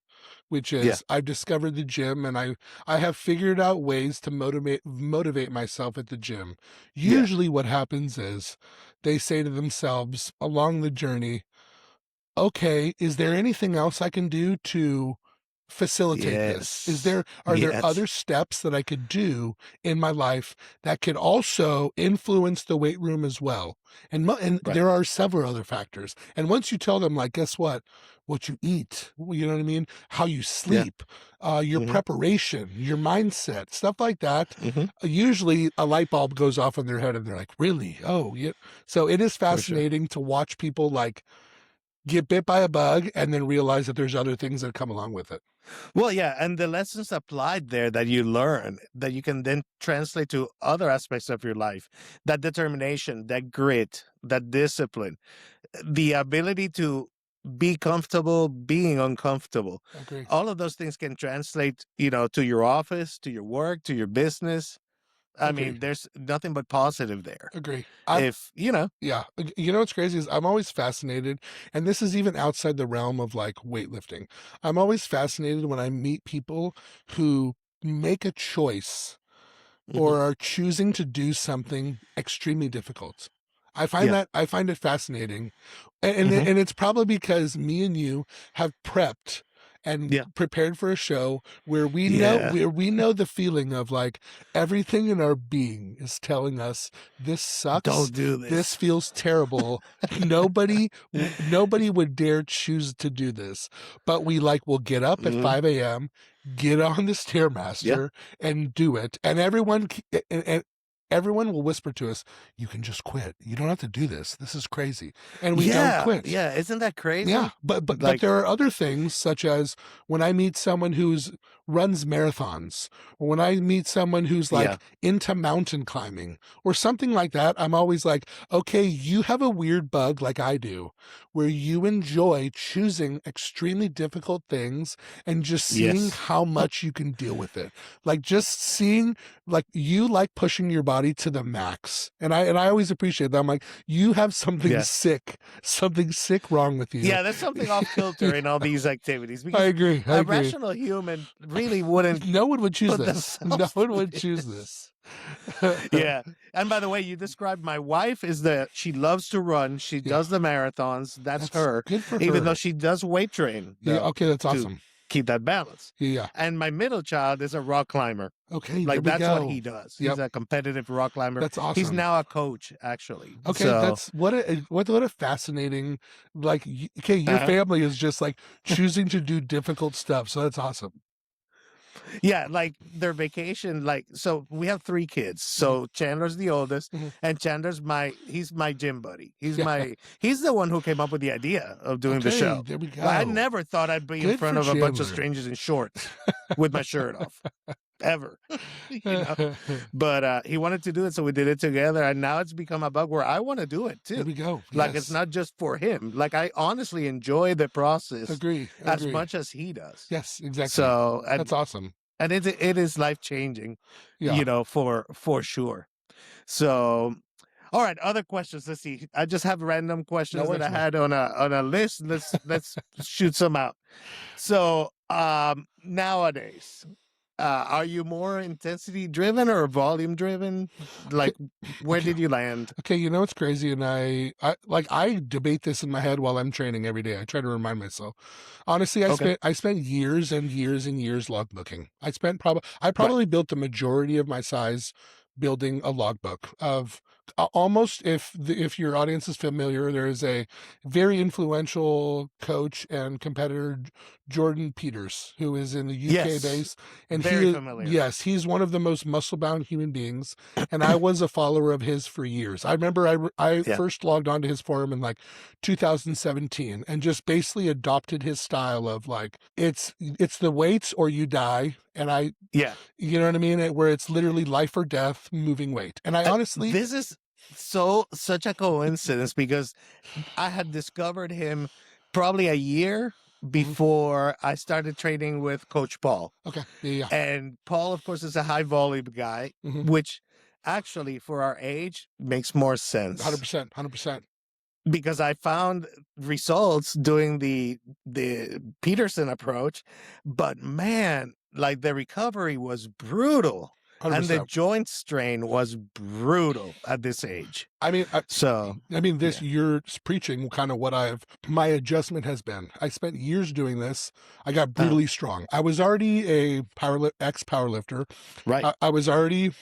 S1: which is I've discovered the gym and I have figured out ways to motivate myself at the gym. Usually what happens is they say to themselves along the journey, okay, is there anything else I can do to facilitate this? Are there other steps that I could do in my life that could also influence the weight room as well? And there are several other factors. And once you tell them, like, guess what you eat, you know what I mean? How you sleep, your preparation, your mindset, stuff like that. Usually a light bulb goes off in their head and they're like, really? Oh, yeah. So it is fascinating to watch people like get bit by a bug and then realize that there's other things that come along with it.
S2: Well, yeah, and the lessons applied there that you learn that you can then translate to other aspects of your life, that determination, that grit, that discipline, the ability to be comfortable being uncomfortable.
S1: Agree.
S2: All of those things can translate, you know, to your office, to your work, to your business. I
S1: Agree.
S2: mean, there's nothing but positive there.
S1: Agree.
S2: If, you know,
S1: Yeah. You know what's crazy is I'm always fascinated, and this is even outside the realm of like weightlifting. I'm always fascinated when I meet people who make a choice
S2: mhm,
S1: or are choosing to do something extremely difficult.
S2: yeah,
S1: I find it fascinating. And
S2: mhm,
S1: and it's probably because me and you have prepped and
S2: yeah,
S1: prepared for a show
S2: yeah,
S1: where we know the feeling of like everything in our being is telling us this sucks,
S2: don't do
S1: this
S2: this.
S1: feels terrible. Nobody would dare choose to do this. But we like will get up at
S2: Mhm,
S1: 5 a.m., get on the
S2: yeah.
S1: stairmaster and do it. And everyone will whisper to us, you can just quit. You don't have to do this. This is crazy. And we don't
S2: Yeah,
S1: quit.
S2: yeah, isn't that
S1: Yeah,
S2: crazy?
S1: but
S2: Like,
S1: there are other things such as when I meet someone who's runs marathons, or when I meet someone who's
S2: yeah,
S1: like into mountain climbing or something like that, I'm always like, okay, you have a weird bug like I do, where you enjoy choosing extremely difficult things and just seeing
S2: yes,
S1: how much you can deal with it. Like just seeing like you like pushing your body to the max. And I always appreciate that. I'm like, you have
S2: yeah.
S1: something sick wrong with you.
S2: Yeah, there's something off kilter in all these activities
S1: I
S2: because
S1: agree. I
S2: a
S1: agree.
S2: rational human really wouldn't
S1: No one would choose
S2: put
S1: this. No
S2: themselves
S1: one
S2: through
S1: would choose
S2: this.
S1: this.
S2: Yeah. And by the way, you described my wife is the she loves to run. She
S1: Yeah,
S2: does the marathons. That's
S1: that's
S2: her.
S1: good for
S2: Even though
S1: her.
S2: she does weight train
S1: Yeah,
S2: though
S1: okay, that's
S2: to
S1: awesome.
S2: keep that balance.
S1: Yeah.
S2: And my middle child is a rock climber.
S1: Okay, there
S2: Like
S1: we
S2: that's what
S1: go.
S2: he does. He's
S1: Yep,
S2: a competitive rock climber.
S1: that's
S2: He's
S1: awesome.
S2: now a coach actually.
S1: Okay,
S2: So
S1: that's what a fascinating like okay, your
S2: uh
S1: family is just like choosing to do difficult stuff. So that's awesome.
S2: yeah, like their vacation, like so we have three kids.
S1: Mhm,
S2: So Chandler's the oldest,
S1: mhm.
S2: and Chandler's he's my gym buddy.
S1: Yeah.
S2: He's the one who came up with the idea of doing the
S1: Okay,
S2: show.
S1: there we
S2: Like I
S1: go.
S2: never thought I'd be in
S1: Good
S2: front
S1: for
S2: of a bunch of
S1: Chandler.
S2: strangers in shorts with my shirt off. Ever. You know. But he wanted to do it, so we did it together, and now it's become a bug where I want to do it
S1: There
S2: too.
S1: we go.
S2: Like it's
S1: Yes.
S2: not just for him. Like I honestly enjoy the process
S1: Agree.
S2: as
S1: Agree.
S2: much as he does.
S1: Yes, exactly.
S2: So
S1: That's awesome.
S2: and it is life changing,
S1: Yeah.
S2: you know, for sure. So all right, other questions. Let's see. I just have random
S1: No
S2: questions that
S1: worries,
S2: I
S1: man.
S2: had on a list. Let's shoot some out. So nowadays, are you more intensity driven or volume driven?
S1: Okay.
S2: Like where
S1: Okay.
S2: did you land?
S1: Okay, you know what's crazy, and I debate this in my head while I'm training every day. I try to remind myself. Honestly,
S2: Okay.
S1: I spent years and years and years logbooking. I
S2: Right.
S1: probably built the majority of my size building a logbook of almost if your audience is familiar, there is a very influential coach and competitor Jordan Peters who is in the UK
S2: Yes.
S1: base, and
S2: Very familiar.
S1: yes, he's one of the most muscle bound human beings, and I was a follower of his for years. I remember I
S2: Yeah.
S1: first logged onto his forum in like 2017 and just basically adopted his style of like it's the weights or you die, and I
S2: Yeah.
S1: you know what I mean, where it's literally life or death moving weight. And I honestly
S2: This is such a coincidence because I had discovered him probably a year
S1: Mhm,
S2: before I started training with Coach Paul.
S1: okay, yeah,
S2: And Paul, of course, is a high volume guy,
S1: yeah,
S2: which actually for our age makes more sense
S1: 100%, 100%.
S2: because I found results doing the Peterson approach, but man, like the recovery was brutal and the
S1: 100%.
S2: joint strain was brutal at this age.
S1: I mean,
S2: So,
S1: this
S2: yeah.
S1: you're preaching kind of what my adjustment has been. I spent years doing this. I got
S2: Uh,
S1: brutally strong. I was already a ex powerlifter.
S2: right.
S1: I was already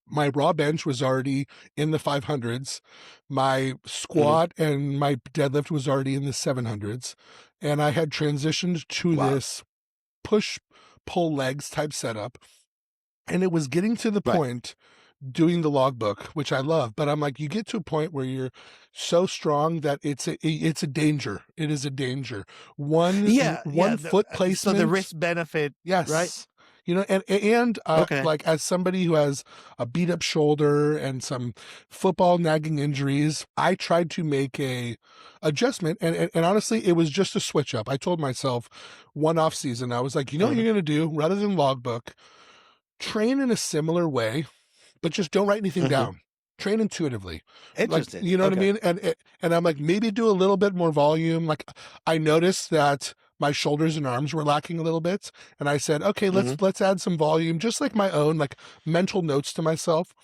S1: my raw bench was already in the 500s. My
S2: Mhm.
S1: squat and my deadlift was already in the 700s. And I had transitioned to
S2: Wow.
S1: this push pull legs type setup. And it was getting to the
S2: Right.
S1: point doing the logbook, which I love, but I'm like, you get to a point where you're so strong that it's a danger. It is a danger.
S2: Yeah, yeah.
S1: One foot
S2: So the
S1: placement.
S2: risk benefit, right?
S1: Yes. And
S2: Okay.
S1: like, as somebody who has a beat up shoulder and some football nagging injuries, I tried to make a adjustment, and honestly, it was just a switch up. I told myself one off season, I was like, you know what
S2: Mhm,
S1: you're gonna do, rather than logbook, train in a similar way, but just don't write anything
S2: mhm.
S1: down. Train intuitively. Like,
S2: Interesting.
S1: you know what I
S2: Okay.
S1: mean? And I'm like, maybe do a little bit more volume. Like, I noticed that my shoulders and arms were lacking a little bit, and I said, okay,
S2: Hmm.
S1: let's add some volume, just like my own, like, mental notes to myself.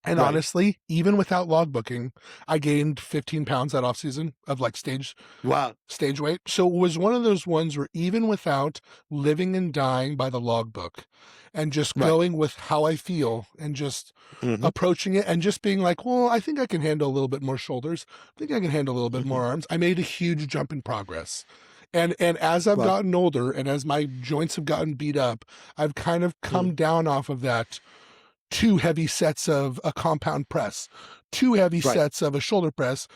S1: And
S2: Right.
S1: honestly, even without logbooking, I gained 15 pounds that off season of, like,
S2: Wow.
S1: stage weight. So it was one of those ones where, even without living and dying by the logbook and just
S2: Right.
S1: going with how I feel and just
S2: Hmm.
S1: approaching it and just being like, well, I think I can handle a little bit more shoulders. I think I can handle a little bit
S2: Hmm.
S1: more arms. I made a huge jump in progress. And as I've
S2: Wow.
S1: gotten older and as my joints have gotten beat up, I've kind of come
S2: Mm.
S1: down off of that 2 heavy sets of a compound press, 2 heavy
S2: Right.
S1: sets of a shoulder press,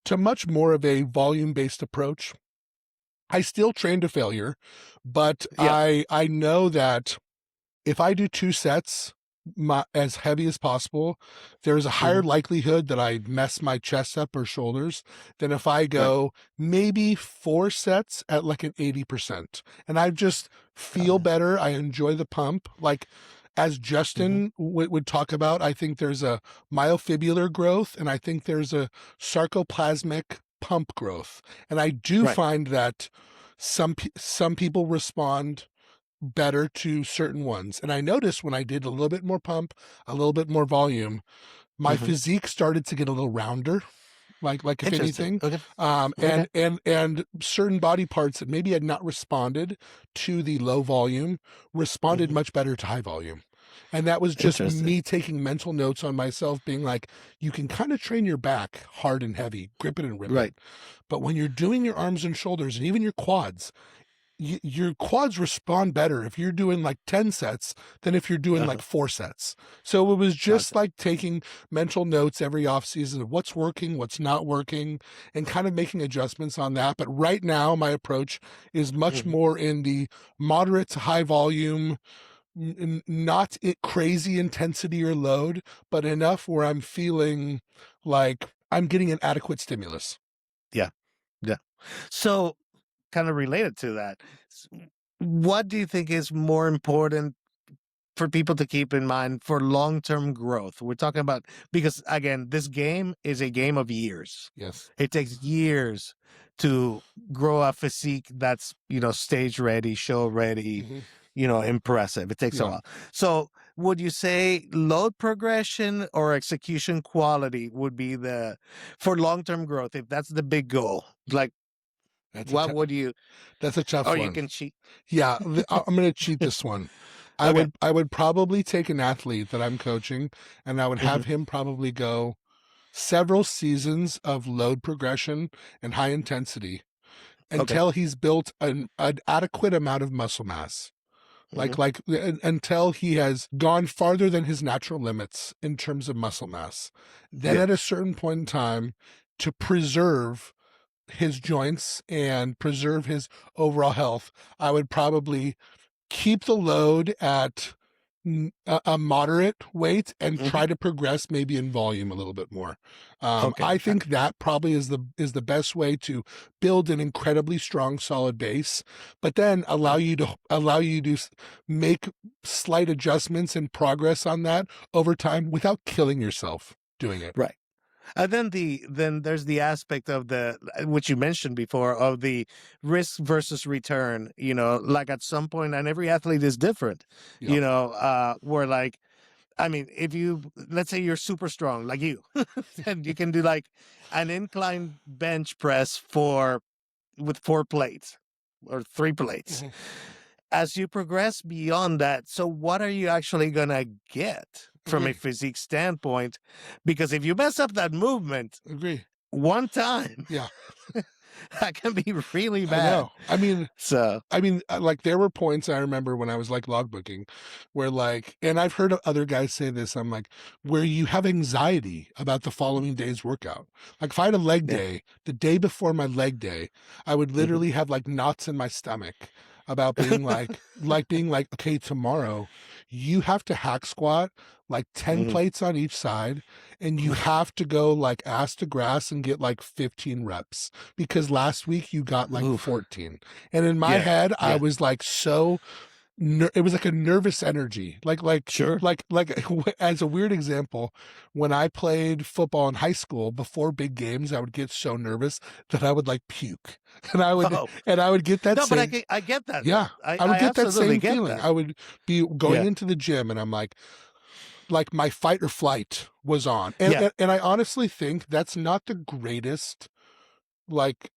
S1: to much more of a volume based approach. I still train to failure, but
S2: Yeah.
S1: I know that if I do 2 sets as heavy as possible, there's a higher
S2: Hmm.
S1: likelihood that I mess my chest up or shoulders than if I
S2: Right.
S1: go maybe 4 sets at like an 80%. And I just feel
S2: Uh,
S1: better. I enjoy the pump. Like, as
S2: mhm.
S1: Justin would talk about, I think there's a myofibular growth, and I think there's a sarcoplasmic pump growth. And I do
S2: Right.
S1: find that some people respond better to certain ones. And I noticed when I did a little bit more pump, a little bit more volume, my
S2: Hmm.
S1: physique started to get a little rounder, like if
S2: Interesting.
S1: anything.
S2: Okay.
S1: And
S2: Okay.
S1: certain body parts that maybe had not responded to the low volume responded
S2: Hmm.
S1: much better to high volume. And that was just
S2: Interesting.
S1: me taking mental notes on myself, being like, you can kind of train your back hard and heavy, grip it and rip it.
S2: Right.
S1: But when you're doing your arms and shoulders and even your quads, your quads respond better if you're doing like 10 sets than if you're doing like
S2: Uh-huh.
S1: 4 sets. So it was just
S2: Gotcha.
S1: like taking mental notes every off season of what's working, what's not working, and kind of making adjustments on that. But right now, my approach is much
S2: Hmm.
S1: more in the moderate to high volume, not crazy intensity or load, but enough where I'm feeling like I'm getting an adequate stimulus.
S2: Yeah. Yeah. So, kind of related to that, s- what do you think is more important for people to keep in mind for long-term growth? We're talking about, because again, this game is a game of years.
S1: Yes.
S2: It takes years to grow a physique that's, stage ready, show ready,
S1: Hmm.
S2: impressive. It takes a
S1: Yeah.
S2: while. So would you say load progression or execution quality would be for long-term growth, if that's the big goal? Like,
S1: That's a
S2: what
S1: t-
S2: would you,
S1: that's a tough
S2: or you
S1: one.
S2: can cheat?
S1: Yeah, I'm going to cheat this one.
S2: Okay.
S1: I would probably take an athlete that I'm coaching, and I would
S2: Hmm.
S1: have him probably go several seasons of load progression and high intensity
S2: Okay.
S1: until he's built an adequate amount of muscle mass.
S2: Hmm.
S1: Until he has gone farther than his natural limits in terms of muscle mass. Then
S2: Yeah.
S1: at a certain point in time, to preserve his joints and preserve his overall health, I would probably keep the load at a moderate weight and
S2: Hmm.
S1: try to progress maybe in volume a little bit more.
S2: Okay.
S1: I think that probably is the best way to build an incredibly strong, solid base, but then allow you to make slight adjustments and progress on that over time without killing yourself doing it.
S2: Right. And then there's the aspect of which you mentioned before, of the risk versus return. Like at some point, and every athlete is different.
S1: Yeah.
S2: Where, like, I mean, if let's say you're super strong, like you, and you can do like an incline bench press with 4 plates or 3 plates.
S1: Mhm.
S2: As you progress beyond that, so what are you actually gonna get from a
S1: Agree.
S2: physique standpoint? Because if you mess up that movement
S1: Agree.
S2: one time,
S1: Yeah.
S2: That can be really
S1: I
S2: bad.
S1: know.
S2: So
S1: Like there were points I remember when I was like logbooking where like, and I've heard other guys say this, I'm like, where you have anxiety about the following day's workout. Like if I had a leg
S2: yeah.
S1: day, the day before my leg day, I would
S2: Mhm.
S1: literally have like knots in my stomach about being like, okay, tomorrow you have to hack squat like 10
S2: Mhm.
S1: plates on each side and you have to go like ass to grass and get like 15 reps because last week you got like
S2: Oof.
S1: 14. And in my
S2: Yeah.
S1: head, I
S2: Yeah.
S1: was like it was like a nervous energy.
S2: Sure.
S1: As a weird example, when I played football in high school before big games, I would get so nervous that I would like puke. And
S2: Oh
S1: I would get that
S2: no, but
S1: same,
S2: I get that
S1: yeah,
S2: though. I
S1: I would
S2: I
S1: get that
S2: absolutely
S1: same
S2: get
S1: feeling.
S2: that.
S1: I would be going
S2: Yeah.
S1: into the gym and I'm like my fight or flight was on. And,
S2: Yeah.
S1: and I honestly think that's not the greatest, like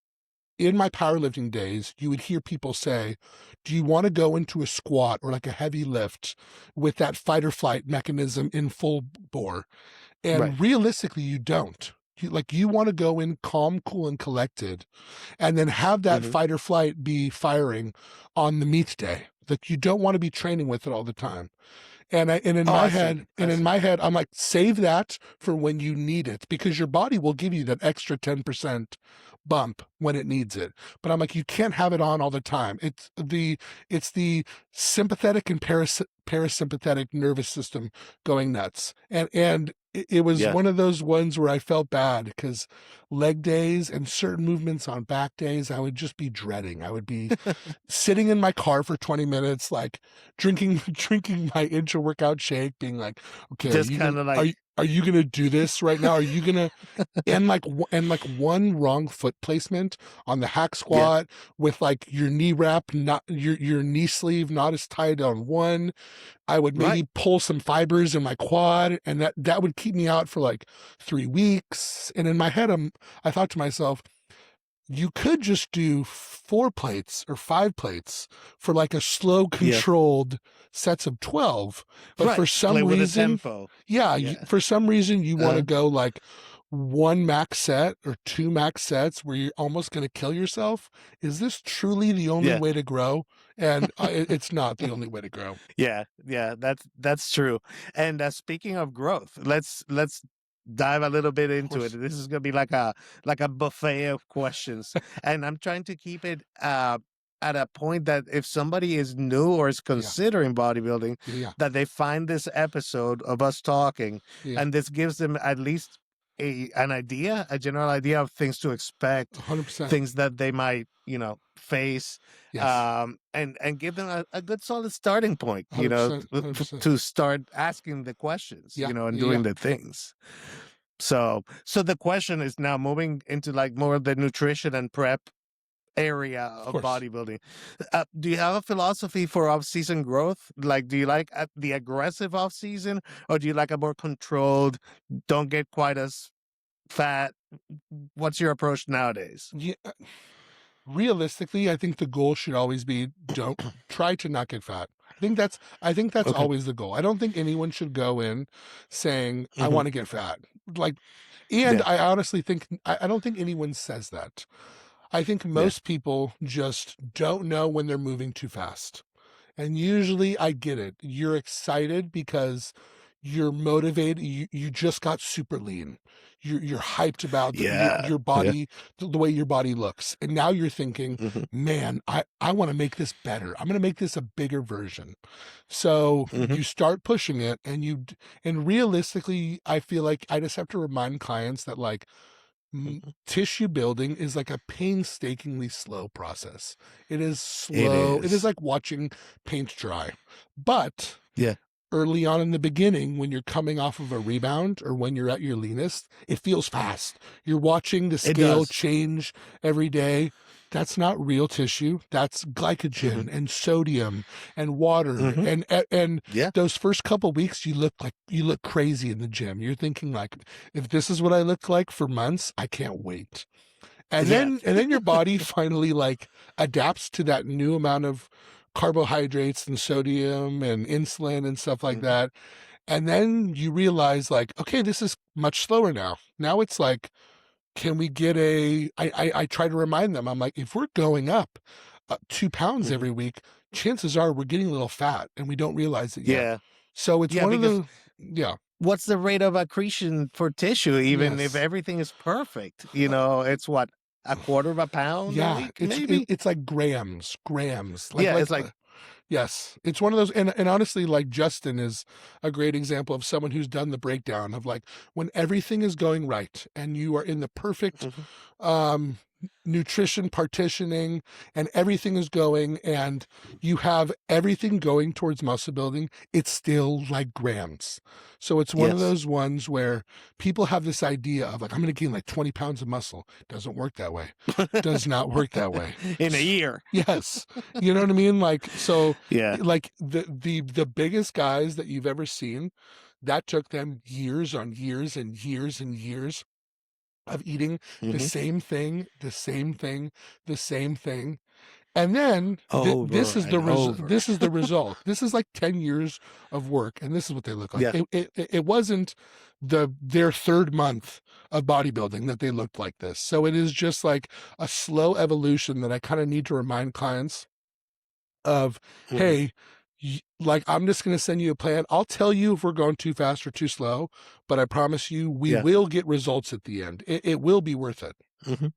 S1: in my powerlifting days, you would hear people say, do you want to go into a squat or like a heavy lift with that fight or flight mechanism in full bore?
S2: Right.
S1: And realistically, you don't. You want to go in calm, cool, and collected, and then have that
S2: Hmm.
S1: fight or flight be firing on the meet day. Like you don't want to be training with it all the time. And
S2: Oh, I see. I
S1: in
S2: see.
S1: my head, I'm like, save that for when you need it because your body will give you that extra 10% bump when it needs it. But I'm like, you can't have it on all the time. It's the sympathetic and parasympathetic nervous system going nuts. And it was
S2: Yeah.
S1: one of those ones where I felt bad because leg days and certain movements on back days, I would just be dreading. I would be sitting in my car for 20 minutes, like drinking drinking my intra workout shake, being like, okay,
S2: Just kind of like
S1: are you gonna do this right now? Are you gonna and like one wrong foot placement on the hack
S2: yeah.
S1: squat with like your knee wrap, not your knee sleeve not as tight on one. I would
S2: Right.
S1: maybe pull some fibers in my quad, and that would keep me out for like 3 weeks. And in my head, I thought to myself, you could just do 4 plates or 5 plates for like a slow,
S2: Yeah.
S1: controlled sets of 12. But
S2: Right.
S1: for
S2: Play
S1: some
S2: with the
S1: reason,
S2: tempo.
S1: yeah,
S2: Yeah.
S1: for some reason, you want to
S2: Uh,
S1: go like one max set or two max sets where you're almost going to kill yourself. Is this truly the only
S2: yeah.
S1: way to grow? And it's not the only way to grow.
S2: Yeah. Yeah. That's true. And speaking of growth, let's dive a little bit
S1: Of
S2: into it.
S1: course.
S2: This is gonna be like a buffet of questions, and I'm trying to keep it at a point that if somebody is new or is
S1: Yeah.
S2: considering bodybuilding,
S1: Yeah.
S2: that they find this episode of us talking,
S1: Yeah.
S2: and this gives them at least an idea, a general idea of things to expect,
S1: 100%.
S2: things that they might, face,
S1: Yes.
S2: and give them a good solid starting point,
S1: 100%. 100%.
S2: to start asking the questions,
S1: Yeah.
S2: and
S1: Yeah.
S2: doing the things. So the question is now moving into like more of the nutrition and prep area
S1: Of
S2: of
S1: course.
S2: bodybuilding. Do you have a philosophy for off-season growth? Like, do you like the aggressive off-season, or do you like a more controlled, don't get quite as fat? What's your approach nowadays?
S1: Yeah. Realistically, I think the goal should always be don't try to not get fat. I think that's
S2: Okay.
S1: always the goal. I don't think anyone should go in saying I
S2: Hmm.
S1: want to get fat. Like and
S2: Yeah.
S1: I honestly think I don't think anyone says that. I think
S2: Yeah.
S1: most people just don't know when they're moving too fast. And usually I get it. You're excited because you're motivated. You just got super lean. You're hyped about
S2: Yeah.
S1: your
S2: Yeah.
S1: body, the way your body looks. And now you're thinking,
S2: Hmm.
S1: man, I want to make this better. I'm going to make this a bigger version. So
S2: Hmm.
S1: you start pushing it and realistically, I feel like I just have to remind clients that like
S2: Hmm.
S1: tissue building is like a painstakingly slow process. It is
S2: It
S1: slow. It is
S2: is.
S1: like watching paint dry. But
S2: Yeah.
S1: early on in the beginning, when you're coming off of a rebound or when you're at your leanest, it feels fast. You're watching the
S2: It
S1: scale
S2: does.
S1: change every day. That's not real tissue. That's
S2: Hmm.
S1: glycogen and sodium and water.
S2: Hmm.
S1: And
S2: Yeah.
S1: those first couple weeks, you look crazy in the gym. You're thinking like, if this is what I look like for months, I can't wait.
S2: Yeah.
S1: And then your body finally like adapts to that new amount of carbohydrates and sodium and insulin and stuff like
S2: Hmm.
S1: that. And then you realize like, okay, this is much slower now. Now it's like can we get I try to remind them, I'm like, if we're going up 2 pounds
S2: Mhm.
S1: every week, chances are we're getting a little fat and we don't realize it yet.
S2: Yeah.
S1: So it's
S2: Yeah,
S1: one of
S2: because
S1: the, yeah,
S2: what's the rate of accretion for tissue, even if
S1: yes.
S2: everything is perfect? You know, it's what, a quarter of a pound a
S1: Yeah,
S2: week, maybe?
S1: it's like grams,
S2: Yeah, it's like,
S1: yes, it's one of those, and honestly, like Justin is a great example of someone who's done the breakdown of like when everything is going right and you are in the perfect
S2: mhm,
S1: um nutrition partitioning and everything is going and you have everything going towards muscle building, it's still like grams. So it's one of
S2: yes.
S1: those ones where people have this idea of like, I'm going to gain like 20 pounds of muscle. Doesn't work that way. Does not work that way.
S2: In a year.
S1: Yes. You know what I mean? Like, so
S2: Yeah.
S1: like the biggest guys that you've ever seen, that took them years on years and years and years of eating the
S2: Mhm.
S1: same thing, the same thing, the same thing. And then this
S2: Over
S1: is
S2: and over.
S1: this is the result. This is like 10 years of work and this is what they look like.
S2: Yeah.
S1: It wasn't their third month of bodybuilding that they looked like this. So it is just like a slow evolution that I kind of need to remind clients of,
S2: Mhm.
S1: hey, like I'm just going to send you a plan. I'll tell you if we're going too fast or too slow, but I promise you we
S2: Yeah.
S1: will get results at the end. It will be worth it.
S2: Mhm.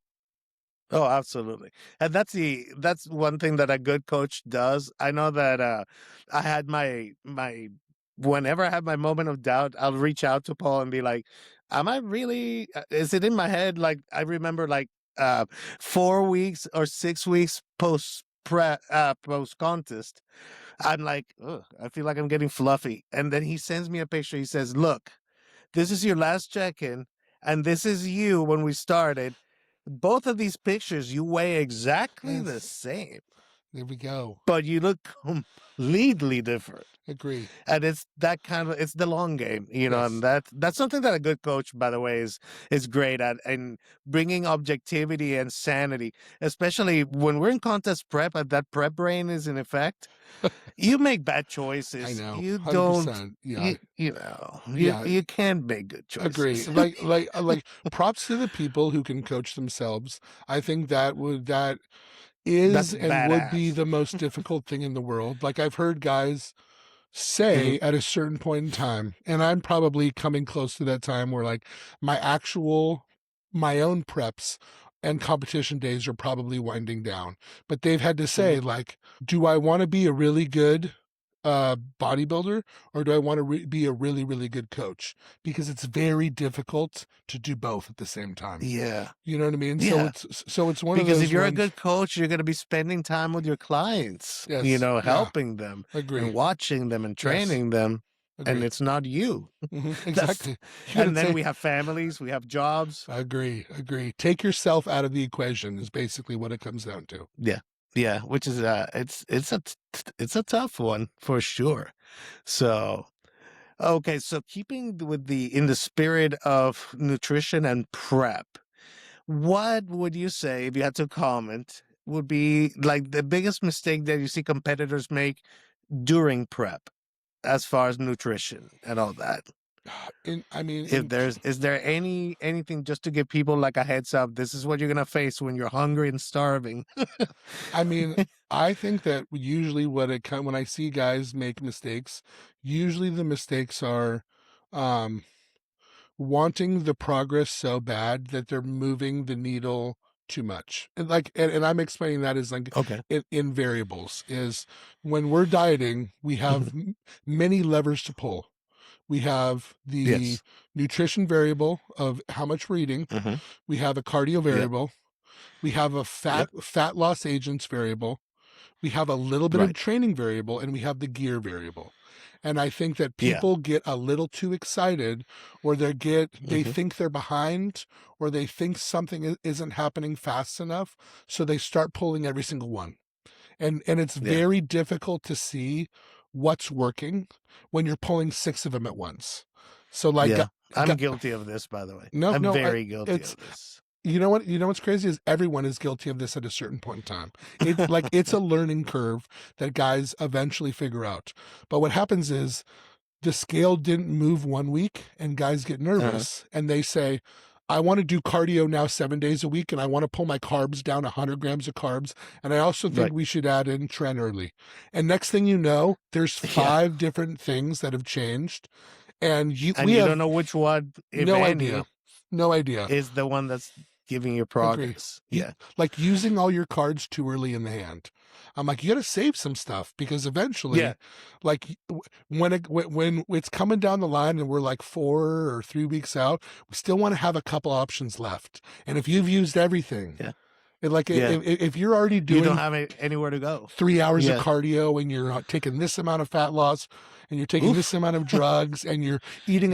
S2: Oh, absolutely. And that's one thing that a good coach does. I know that I had my whenever I have my moment of doubt, I'll reach out to Paul and be like, am I really is it in my head? Like I remember like 4 weeks or 6 weeks post contest, I'm like, ugh, I feel like I'm getting fluffy. And then he sends me a picture. He says, look, this is your last check-in, and this is you when we started. Both of these pictures, you weigh exactly the
S1: Yes,
S2: same,
S1: there we go.
S2: but you look completely different.
S1: Agree.
S2: And it's that kind of it's the long game, you know, and
S1: Yes.
S2: that's something that a good coach, by the way, is great at, and bringing objectivity and sanity, especially when we're in contest prep and that prep brain is in effect. You make bad
S1: I
S2: choices.
S1: know.
S2: You don't.
S1: 100%. Yeah.
S2: You know
S1: Yeah.
S2: you can't make good
S1: Agree.
S2: choices.
S1: Like props to the people who can coach themselves. I think that is
S2: That's
S1: and would be
S2: badass.
S1: the most difficult thing in the world. Like I've heard guys
S2: Mhm.
S1: say at a certain point in time, and I'm probably coming close to that time where like my own preps and competition days are probably winding down. But they've had to
S2: Mhm.
S1: say, like, do I want to be a really good bodybuilder or do I want to be a really, really good coach? Because it's very difficult to do both at the same time.
S2: Yeah.
S1: You know what I mean?
S2: Yeah.
S1: So it's one of
S2: Because if
S1: those
S2: you're a
S1: ones.
S2: good coach, you're going to be spending time with your clients, you
S1: Yes.
S2: know,
S1: Yeah.
S2: helping them and
S1: Agree.
S2: watching them and
S1: Yes.
S2: training them. And
S1: Agree.
S2: it's not you. That's,
S1: Exactly. You gotta
S2: and then
S1: take
S2: we have families, we have jobs.
S1: Agree, agree. Take yourself out of the equation is basically what it comes down to.
S2: Yeah. Yeah. Which is, it's a tough one for sure. So, okay. So keeping with in the spirit of nutrition and prep, what would you say, if you had to comment, would be like the biggest mistake that you see competitors make during prep as far as nutrition and all that?
S1: I mean,
S2: If is there anything just to give people like a heads up, this is what you're gonna face when you're hungry and starving?
S1: I mean, I think that usually when I see guys make mistakes, usually the mistakes are um, wanting the progress so bad that they're moving the needle too much. And like, and I'm explaining that as like
S2: Okay.
S1: in variables is when we're dieting, we
S2: Mhm.
S1: have many levers to pull. We have the
S2: Yes.
S1: nutrition variable of how much we're eating.
S2: Hmm.
S1: We have a cardio
S2: Yep.
S1: variable. We have a
S2: Yep.
S1: fat loss agents variable. We have a little bit of
S2: Right.
S1: training variable and we have the gear variable. And I think that
S2: Yeah.
S1: people get a little too excited or they
S2: Hmm.
S1: think they're behind or they think something isn't happening fast enough. So they start pulling every single one. And it's
S2: Yeah.
S1: very difficult to see what's working when you're pulling 6 of them at once. So like,
S2: Yeah. I'm guilty of this, by the way.
S1: no,
S2: I'm
S1: no,
S2: very guilty
S1: it's
S2: of this.
S1: you know what's crazy is everyone is guilty of this at a certain point in time. It's a learning curve that guys eventually figure out. But what happens is the scale didn't move one week and guys get
S2: Uh-huh.
S1: nervous and they say, I want to do cardio now 7 days a week, and I want to pull my carbs down 100 grams of carbs. And I also think
S2: Right.
S1: we should add in Tren early. And next thing you know, there's
S2: Yeah.
S1: 5 different things that have changed. And
S2: And
S1: we
S2: you
S1: have
S2: don't know which one, if
S1: no
S2: any,
S1: idea. No idea.
S2: is the one that's giving you
S1: Agree.
S2: progress. Yeah.
S1: Like using all your cards too early in the hand. I'm like, you got to save some stuff because eventually,
S2: Yeah.
S1: like when it's coming down the line and we're like 4 or 3 weeks out, we still want to have a couple options left. And if you've used everything,
S2: Yeah.
S1: if you're already
S2: You
S1: doing
S2: don't have anywhere to go.
S1: 3 hours of
S2: Yeah.
S1: cardio and you're taking this amount of fat loss and you're taking this
S2: Oof.
S1: amount of drugs and you're eating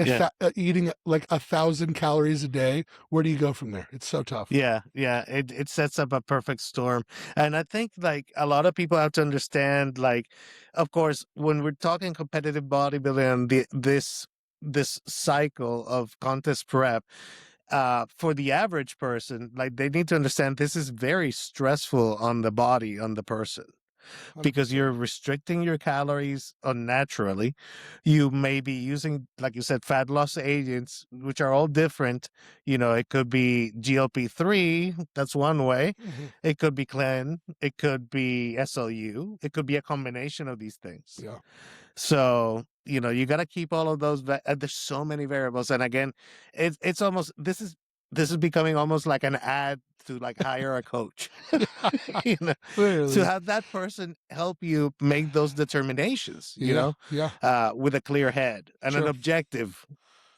S1: eating like 1,000 calories a day, where do you go from there? It's so tough.
S2: Yeah. It sets up a perfect storm. And I think like a lot of people have to understand, like, of course, when we're talking competitive bodybuilding and this cycle of contest prep, for the average person, like they need to understand this is very stressful on the body, on the person, because
S1: 100%.
S2: you're restricting your calories unnaturally. You may be using, like you said, fat loss agents, which are all different. It could be GLP-3, that's one way.
S1: Mhm.
S2: It could be Clen, it could be SLU, it could be a combination of these things.
S1: Yeah.
S2: So, you got to keep all of those. There's so many variables. And again, it's almost, this is becoming almost like an ad to like hire a coach, to
S1: Clearly.
S2: have that person help you make those determinations,
S1: Yeah.
S2: with a clear head and an
S1: Sure.
S2: objective,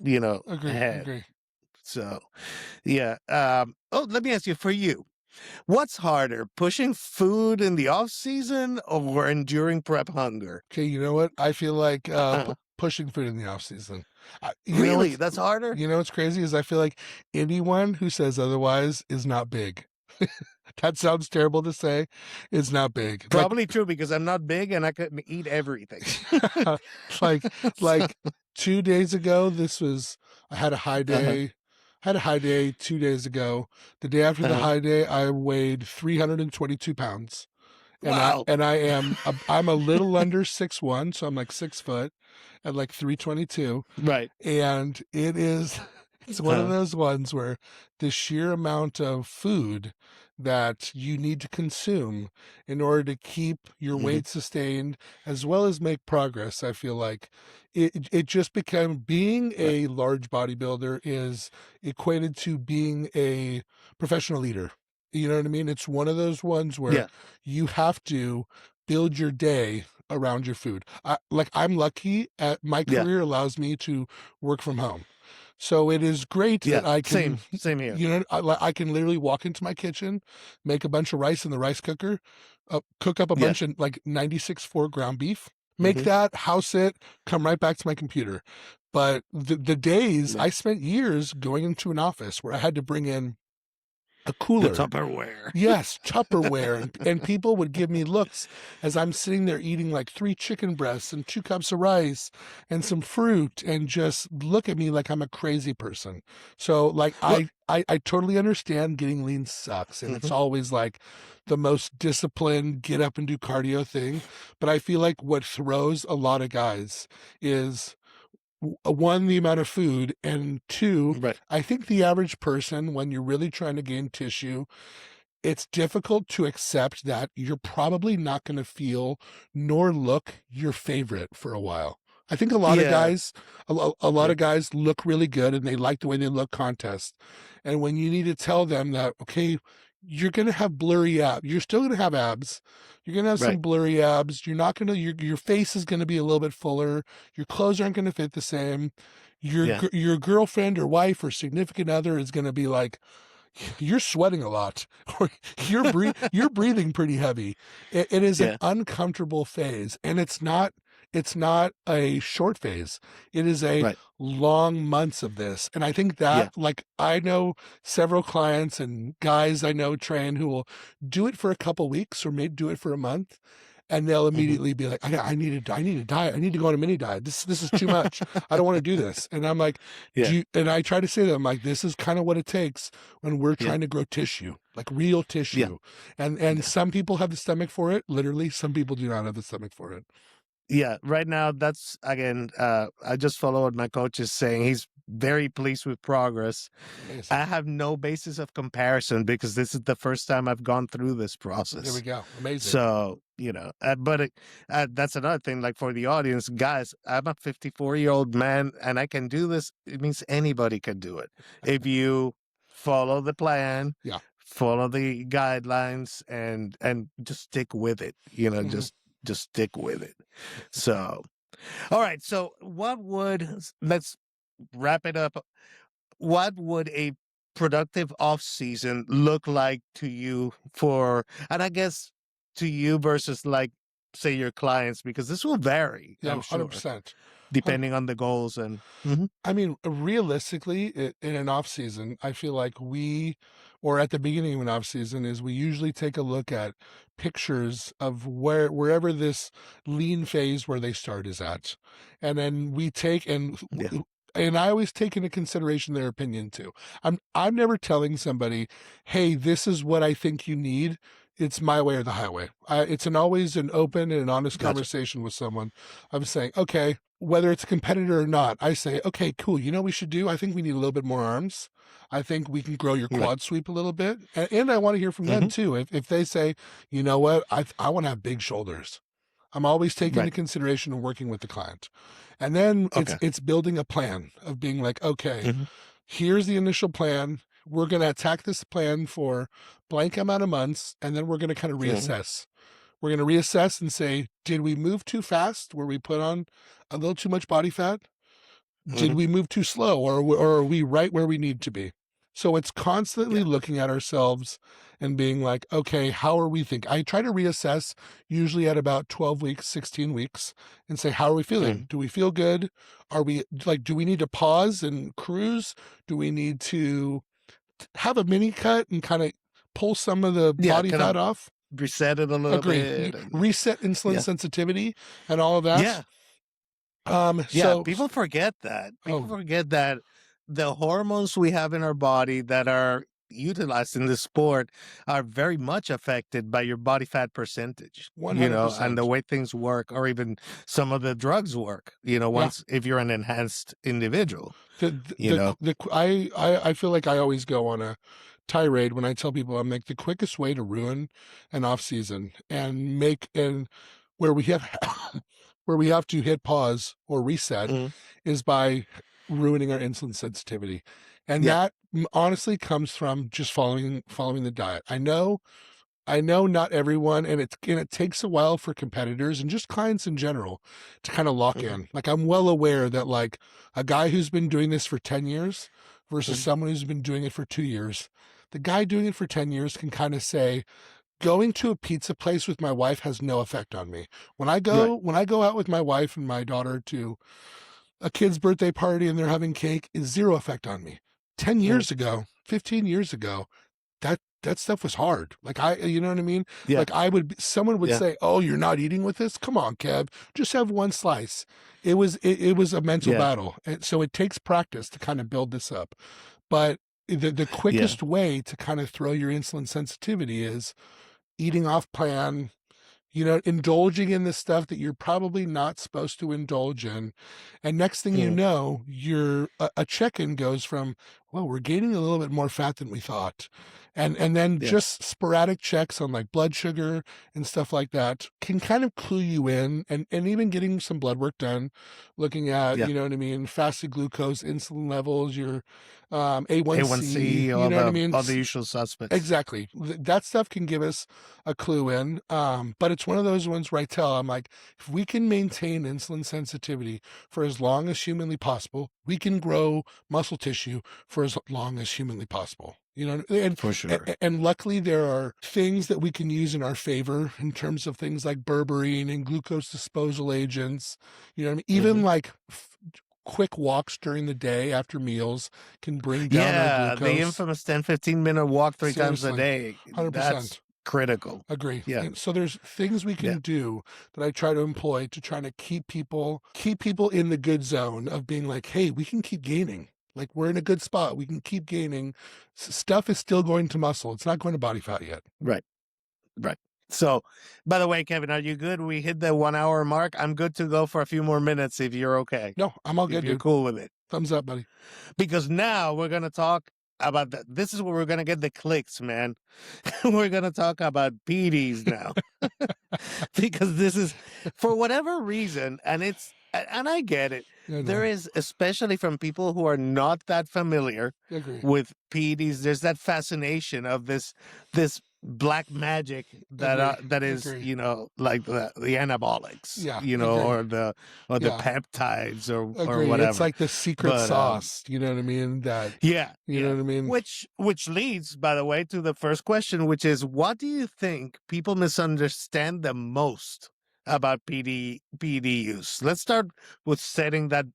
S1: Agree.
S2: head. So, yeah. Let me ask you, for you, what's harder, pushing food in the off season or enduring prep hunger?
S1: Okay, you know what? I feel like
S2: Uh,
S1: pushing food in the off season.
S2: really? That's harder?
S1: You know what's crazy is I feel like anyone who says otherwise is not big. That sounds terrible to say. It's not big.
S2: Probably true, because I'm not big and I couldn't eat everything.
S1: Like
S2: So,
S1: like 2 days ago, I had a high
S2: uh-huh,
S1: day. I had a high day 2 days ago. The day after the
S2: uh-huh.
S1: high day, I weighed 322 pounds.
S2: Wow.
S1: I'm a little under 6'1", so I'm like 6 foot at like 322.
S2: Right.
S1: And it's one of
S2: Uh,
S1: those ones where the sheer amount of food that you need to consume in order to keep your
S2: mhm,
S1: weight sustained as well as make progress, I feel like it just became, being
S2: right.
S1: a large bodybuilder is equated to being a professional leader. You know what I mean? It's one of those ones where
S2: Yeah.
S1: you have to build your day around your food. I'm lucky at my
S2: Yeah.
S1: career allows me to work from home. So it is great
S2: Yeah.
S1: that I can,
S2: Same here.
S1: I can literally walk into my kitchen, make a bunch of rice in the rice cooker, cook up a
S2: Yeah.
S1: bunch of like 96.4 ground beef, make
S2: Hmm.
S1: that, house it, come right back to my computer. But the days
S2: Yeah.
S1: I spent years going into an office where I had to bring in a
S2: The
S1: cooler.
S2: Tupperware.
S1: Yes, Tupperware. And people would give me looks as I'm sitting there eating like 3 chicken breasts and 2 cups of rice and some fruit and just look at me like I'm a crazy person. So like
S2: Well,
S1: I totally understand getting lean sucks. And it's
S2: mhm,
S1: always like the most disciplined get up and do cardio thing. But I feel like what throws a lot of guys is one, the amount of food, and two,
S2: right.
S1: I think the average person, when you're really trying to gain tissue, it's difficult to accept that you're probably not going to feel nor look your favorite for a while. I think a lot of
S2: Yeah.
S1: guys, a lot
S2: Yeah.
S1: of guys look really good and they like the way they look contest. And when you need to tell them that, okay, you're going to have blurry abs, you're still going to have abs. You're going to have some
S2: Right.
S1: blurry abs. You're not going to, your face is going to be a little bit fuller. Your clothes aren't going to fit the same.
S2: Yeah.
S1: Your girlfriend or wife or significant other is going to be like, you're sweating a lot, or you're breathing pretty heavy. It is an
S2: Yeah.
S1: uncomfortable phase, and it's not a short phase. It is a
S2: Right.
S1: long months of this. And I think
S2: Yeah.
S1: that, like, I know several clients and guys I know train who will do it for a couple weeks or maybe do it for a month. And they'll
S2: Hmm.
S1: immediately be like, I need to diet. I need to go on a mini diet. This is too much. I don't want to do this. And I'm like,
S2: Yeah.
S1: and I try to say to them, like, this is kind of what it takes when we're
S2: Yeah.
S1: trying to grow tissue, like real
S2: Yeah.
S1: tissue. And
S2: Yeah.
S1: some people have the stomach for it, literally. Some people do not have the stomach for it.
S2: Yeah, right now that's again. I just follow what my coach is saying. He's very pleased with progress.
S1: Amazing.
S2: I have no basis of comparison because this is the first time I've gone through this
S1: There we
S2: process.
S1: go. Amazing.
S2: So, that's another thing. Like for the audience, guys, I'm a 54-year-old man and I can do this. It means anybody can do it if you follow the plan,
S1: Yeah.
S2: follow the guidelines, and just stick with it.
S1: Mhm.
S2: Just stick with it. So, all right. So, let's wrap it up. What would a productive off season look like to you and I guess to you versus like say your clients, because this will vary,
S1: Yeah,
S2: I'm sure,
S1: 100%.
S2: depending on the goals and Mhm.
S1: I mean, realistically, in an off season, I feel like or at the beginning of an off season, is we usually take a look at pictures of wherever this lean phase where they start is at, and then we take
S2: Yeah.
S1: and I always take into consideration their opinion too. I'm never telling somebody, "Hey, this is what I think you need." It's my way or the highway. It's always an open and an honest
S2: Gotcha.
S1: conversation with someone. I'm saying, okay, whether it's a competitor or not, I say, okay, cool. You know what we should do? I think we need a little bit more arms. I think we can grow your
S2: Right.
S1: quad sweep a little bit. And I want to hear from them
S2: Hmm.
S1: too. If they say, you know what, I want to have big shoulders. I'm always taking into
S2: Right.
S1: consideration and working with the client. And then
S2: Okay.
S1: it's building a plan of being like, okay,
S2: Hmm.
S1: here's the initial plan. We're going to attack this plan for blank amount of months, and then we're going to kind of
S2: Hmm.
S1: reassess. We're going to reassess and say, did we move too fast where we put on a little too much body fat? Did
S2: Hmm.
S1: we move too slow, or are we right where we need to be? So it's constantly
S2: Yeah.
S1: looking at ourselves and being like, okay, how are we thinking? I try to reassess usually at about 12 weeks, 16 weeks, and say, how are we feeling?
S2: Hmm.
S1: Do we feel good? Are we like, do we need to pause and cruise? Do we need to have a mini cut and kind of pull some of the
S2: Yeah.
S1: body
S2: Kind of
S1: fat off?
S2: reset it a little
S1: Agree.
S2: bit. And
S1: Reset insulin
S2: yeah.
S1: sensitivity and all of that.
S2: Yeah. Yeah,
S1: So,
S2: people forget that. People
S1: oh,
S2: forget that the hormones we have in our body that are utilized in the sport are very much affected by your body fat percentage, and the
S1: 100%.
S2: way things work, or even some of the drugs work,
S1: Yeah.
S2: once if you're an enhanced individual, you
S1: The
S2: know.
S1: I feel like I always go on a tirade when I tell people I'm like the quickest way to ruin an off season and where we have where we have to hit pause or reset
S2: Mhm.
S1: is by ruining our insulin sensitivity. And
S2: Yeah.
S1: that honestly comes from just following the diet. I know not everyone, and it takes a while for competitors and just clients in general to kind of lock
S2: Hmm.
S1: in. Like I'm well aware that like a guy who's been doing this for 10 years versus
S2: Hmm.
S1: someone who's been doing it for 2 years, the guy doing it for 10 years can kind of say, going to a pizza place with my wife has no effect on me.
S2: Right.
S1: When I go out with my wife and my daughter to a kid's birthday party and they're having cake is zero effect on me. 10
S2: Hmm.
S1: years ago, 15 years ago, that stuff was hard. Like you know what I mean?
S2: Yeah.
S1: Like someone would
S2: Yeah.
S1: say, "Oh, you're not eating with this? Come on, Kev, just have one slice." It was a mental
S2: Yeah.
S1: battle, and so it takes practice to kind of build this up. But the
S2: Yeah.
S1: quickest way to kind of throw your insulin sensitivity is eating off plan, indulging in the stuff that you're probably not supposed to indulge in. And next thing you
S2: Hmm.
S1: know, a check-in goes from, well, we're gaining a little bit more fat than we thought. And then
S2: Yeah.
S1: just sporadic checks on like blood sugar and stuff like that can kind of clue you in, and even getting some blood work done, looking at,
S2: Yeah.
S1: you know what I mean, fasted glucose, insulin levels, your A1C,
S2: A1C,
S1: you know what I
S2: all
S1: mean?
S2: the usual suspects.
S1: Exactly. That stuff can give us a clue in. But it's one of those ones where I'm like, if we can maintain insulin sensitivity for as long as humanly possible, we can grow muscle tissue for as long as humanly possible.
S2: For sure.
S1: And luckily there are things that we can use in our favor in terms of things like berberine and glucose disposal agents. You know what I mean? Even
S2: Hmm.
S1: like quick walks during the day after meals can bring down our
S2: Yeah, the
S1: glucose.
S2: infamous 10-15 minute walk 3 times a
S1: Seriously.
S2: day. That's
S1: 100%.
S2: critical.
S1: Agree.
S2: Yeah,
S1: And so there's things we
S2: yeah,
S1: can do that I try to employ to try to keep people in the good zone of being like, hey, we can keep gaining. Like we're in a good spot. We can keep gaining. Stuff is still going to muscle. It's not going to body fat yet.
S2: right, right. So, by the way, Kevin, are you good? We hit the 1 hour mark. I'm good to go for a few more minutes if you're okay,
S1: No, I'm all
S2: if
S1: good,
S2: you're
S1: dude.
S2: cool with it.
S1: Thumbs up, buddy.
S2: Because now we're going to talk about that. This is where we're going to get the clicks, man. We're going to talk about PEDs now. Because this is, for whatever reason, and I get it.
S1: Yeah,
S2: There
S1: no,
S2: is, especially from people who are not that familiar
S1: I agree.
S2: with PEDs, there's that fascination of this black magic
S1: Agree.
S2: that is,
S1: Agree.
S2: like the anabolics,
S1: Yeah, agree.
S2: or the
S1: Yeah,
S2: peptides or
S1: agree. It's
S2: whatever.
S1: like the secret
S2: But
S1: sauce. You know what I mean?
S2: yeah,
S1: You know
S2: yeah.
S1: what I mean?
S2: Which leads, by the way, to the first question, which is, what do you think people misunderstand the most about PD use? Let's start with setting that
S1: Yeah,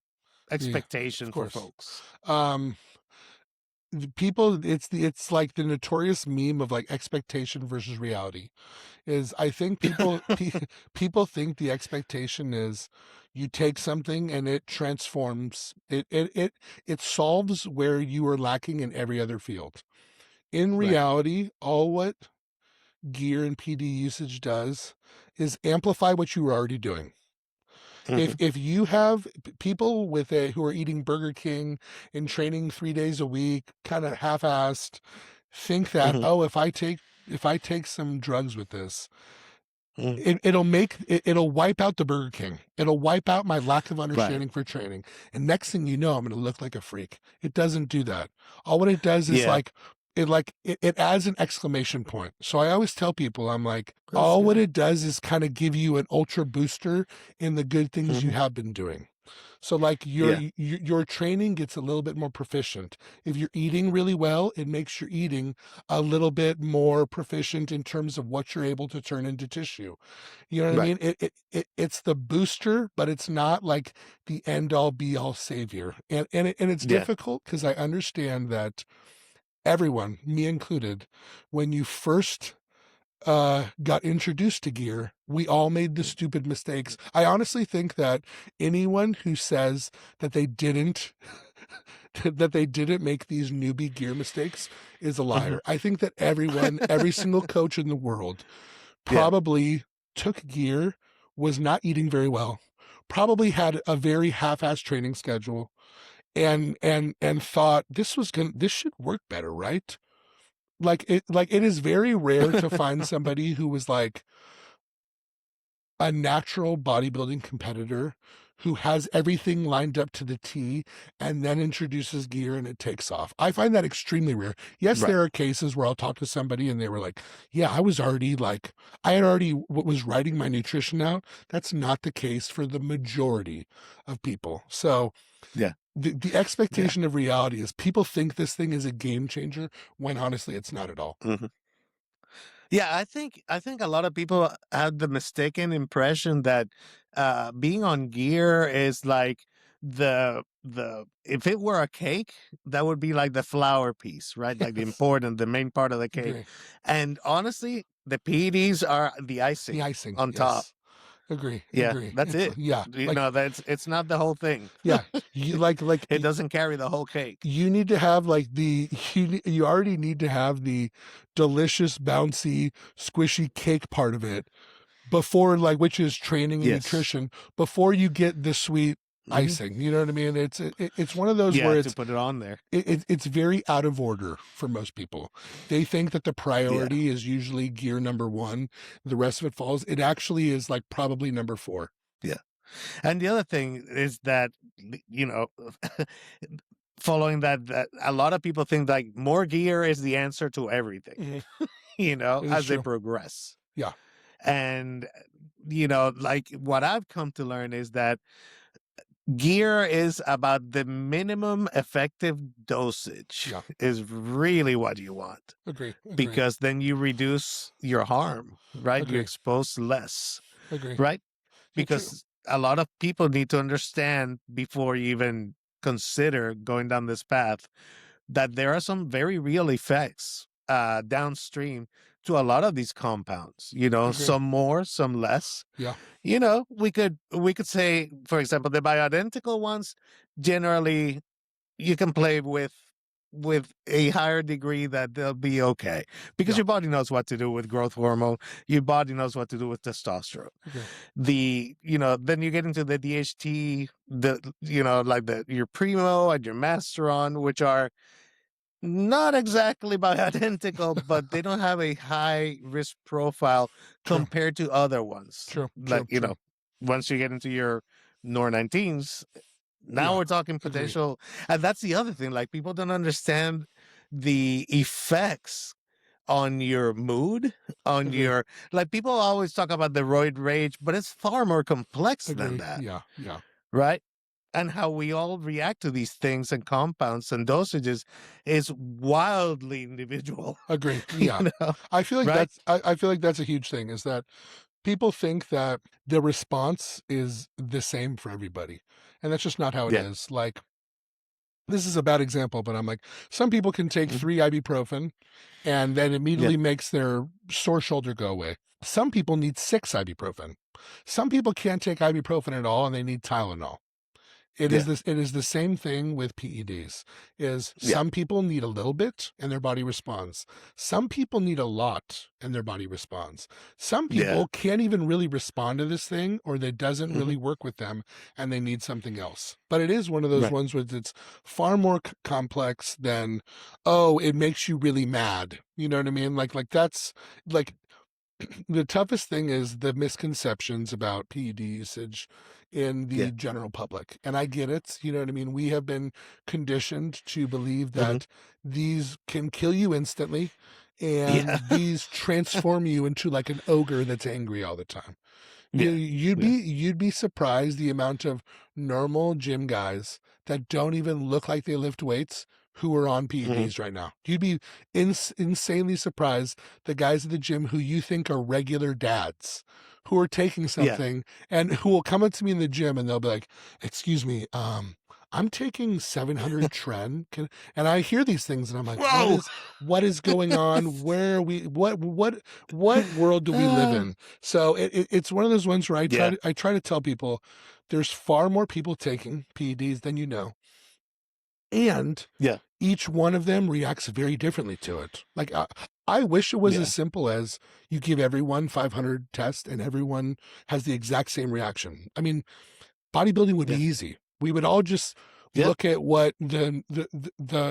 S1: of
S2: expectation for
S1: course.
S2: folks.
S1: Um, people, it's like the notorious meme of like expectation versus reality. Is I think people think the expectation is you take something and it transforms it solves where you are lacking in every other field. In
S2: Right.
S1: reality, all what gear and PD usage does is amplify what you were already doing.
S2: Hmm.
S1: If you have people with a who are eating Burger King and training 3 days a week, kind of half-assed, think that,
S2: Hmm.
S1: oh, if I take some drugs with this,
S2: Hmm.
S1: it'll wipe out the Burger King. It'll wipe out my lack of
S2: Right.
S1: understanding for training. And next thing you know, I'm going to look like a freak. It doesn't do that. All what it does is
S2: Yeah,
S1: it adds an exclamation point. So I always tell people, I'm like,
S2: that's
S1: all what
S2: good.
S1: it does is kind of give you an ultra booster in the good things you
S2: Hmm.
S1: have been doing. So like
S2: Yeah.
S1: your training gets a little bit more proficient. If you're eating really well, it makes your eating a little bit more proficient in terms of what you're able to turn into tissue. You know what I
S2: Right.
S1: mean? It's the booster, but it's not like the end all be all savior. And it's
S2: Yeah.
S1: difficult because I understand that everyone, me included, when you first got introduced to gear, we all made the stupid mistakes. I honestly think that anyone who says that they didn't that they didn't make these newbie gear mistakes is a
S2: Hmm.
S1: liar. I think that every single coach in the world
S2: Yeah.
S1: probably took gear, was not eating very well, probably had a very half-assed training schedule, and thought this should work better, right? Like it is very rare to find somebody who was like a natural bodybuilding competitor who has everything lined up to the T and then introduces gear and it takes off. I find that extremely rare. Yes,
S2: Right.
S1: there are cases where I'll talk to somebody and they were like, yeah, I had already was writing my nutrition out. That's not the case for the majority of people. So
S2: Yeah.
S1: the
S2: Yeah.
S1: expectation of reality is people think this thing is a game changer when honestly it's not at all.
S2: Hmm. Yeah, I think a lot of people have the mistaken impression that being on gear is like the if it were a cake, that would be like the flour piece, right? Like
S1: Yes,
S2: the main part of the cake.
S1: agree.
S2: And honestly, the PEDs are the
S1: The
S2: icing
S1: icing,
S2: on top.
S1: yes. Agree,
S2: Yeah,
S1: agree.
S2: that's
S1: It's
S2: it.
S1: yeah, like
S2: That's it's not the whole thing.
S1: yeah, you
S2: It doesn't carry the whole cake.
S1: you need to have like you already need to have the delicious, bouncy, squishy cake part of it before like which is training and
S2: Yes.
S1: nutrition before you get the sweet
S2: Hmm.
S1: icing. You know what I mean? It's one of those
S2: Yeah,
S1: where
S2: to put it on there.
S1: it's very out of order for most people. They think that the
S2: Yeah.
S1: priority is usually gear number one. The rest of it falls. It actually is like probably number four.
S2: Yeah. And the other thing is that, following that a lot of people think like more gear is the answer to everything,
S1: Mhm. It is
S2: as they
S1: true.
S2: progress.
S1: Yeah.
S2: And, like what I've come to learn is that gear is about the minimum effective dosage
S1: Yeah.
S2: is really what you want,
S1: Agree. Agree.
S2: because then you reduce your harm, right? You
S1: Agree.
S2: expose less,
S1: Agree.
S2: right?
S1: Yeah, true.
S2: Because a lot of people need to understand before you even consider going down this path that there are some very real effects downstream to a lot of these compounds.
S1: Agree.
S2: Some more, some less.
S1: Yeah.
S2: We could say, for example, the bioidentical ones generally you can play with with a higher degree that they'll be okay because
S1: Yeah.
S2: your body knows what to do with growth hormone. Your body knows what to do with testosterone.
S1: Okay.
S2: Then you get into the DHT, like your Primo and your Masteron, which are not exactly identical, but they don't have a high risk profile
S1: True.
S2: compared to other ones.
S1: True.
S2: Like,
S1: True. True.
S2: once you get into your NOR19s, now
S1: Yeah.
S2: we're talking
S1: Agree.
S2: potential. And that's the other thing. Like, people don't understand the effects on your mood, on
S1: Agree.
S2: your, like, people always talk about the roid rage, but it's far more complex than
S1: Agree.
S2: that,
S1: Yeah. Yeah.
S2: right? And how we all react to these things and compounds and dosages is wildly individual,
S1: Agree.
S2: you
S1: Yeah.
S2: know,
S1: I feel like
S2: right?
S1: I feel like that's a huge thing is that people think that the response is the same for everybody. And that's just not how it
S2: Yeah.
S1: is. Like, this is a bad example, but I'm like, some people can take
S2: Mhm.
S1: 3 ibuprofen and that
S2: Yeah.
S1: immediately makes their sore shoulder go away. Some people need 6 ibuprofen. Some people can't take ibuprofen at all and they need Tylenol. It
S2: Yeah.
S1: is the same thing with PEDs. Is
S2: Yeah.
S1: some people need a little bit and their body responds. Some people need a lot and their body responds. Some
S2: Yeah.
S1: people can't even really respond to this thing or that doesn't
S2: Hmm.
S1: really work with them and they need something else. But it is one of those
S2: Right.
S1: ones where it's far more complex than, oh, it makes you really mad. You know what I mean? Like that's like the toughest thing is the misconceptions about PED usage in
S2: Yeah.
S1: the general public. And I get it. You know what I mean? We have been conditioned to believe
S2: Hmm.
S1: that these can kill you instantly and
S2: Yeah.
S1: these transform you into like an ogre that's angry all the time.
S2: Yeah. Yeah.
S1: You'd be surprised the amount of normal gym guys that don't even look like they lift weights who are on
S2: Hmm.
S1: PEDs right now. You'd be insanely surprised the guys at the gym who you think are regular dads who are taking
S2: Yeah.
S1: something and who will come up to me in the gym and they'll be like, "Excuse me, I'm taking 700 Tren." And I hear these things and I'm like,
S2: Whoa.
S1: what is going on? Where are we, what world do we live in? So it's one of those ones where
S2: Yeah.
S1: I try to tell people there's far more people taking PEDs than you know. And
S2: Yeah.
S1: each one of them reacts very differently to it. Like, I wish it was
S2: Yeah.
S1: as simple as you give everyone 500 tests and everyone has the exact same reaction. I mean, bodybuilding would be
S2: Yeah.
S1: easy. We would all just
S2: Yeah.
S1: look at what the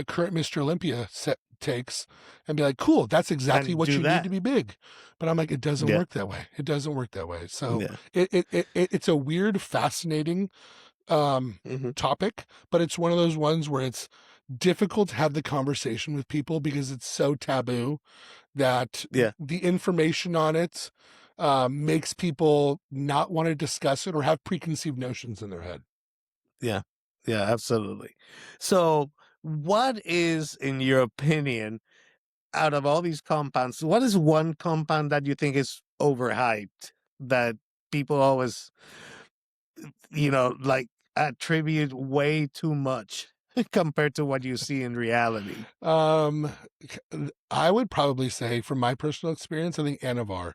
S1: current Mr. Olympia set takes and be like, cool, that's exactly
S2: And
S1: what
S2: do
S1: you need to
S2: that.
S1: be big. But I'm like, it doesn't
S2: Yeah.
S1: work that way. It doesn't work that way. So
S2: Yeah.
S1: it's a weird, fascinating
S2: Hmm.
S1: topic, but it's one of those ones where it's difficult to have the conversation with people because it's so taboo that
S2: Yeah.
S1: the information on it makes people not want to discuss it or have preconceived notions in their head.
S2: Yeah. Yeah. Absolutely. So, what is, in your opinion, out of all these compounds, what is one compound that you think is overhyped that people always, like, attribute way too much compared to what you see in reality?
S1: Um, I would probably say, from my personal experience, I think Anavar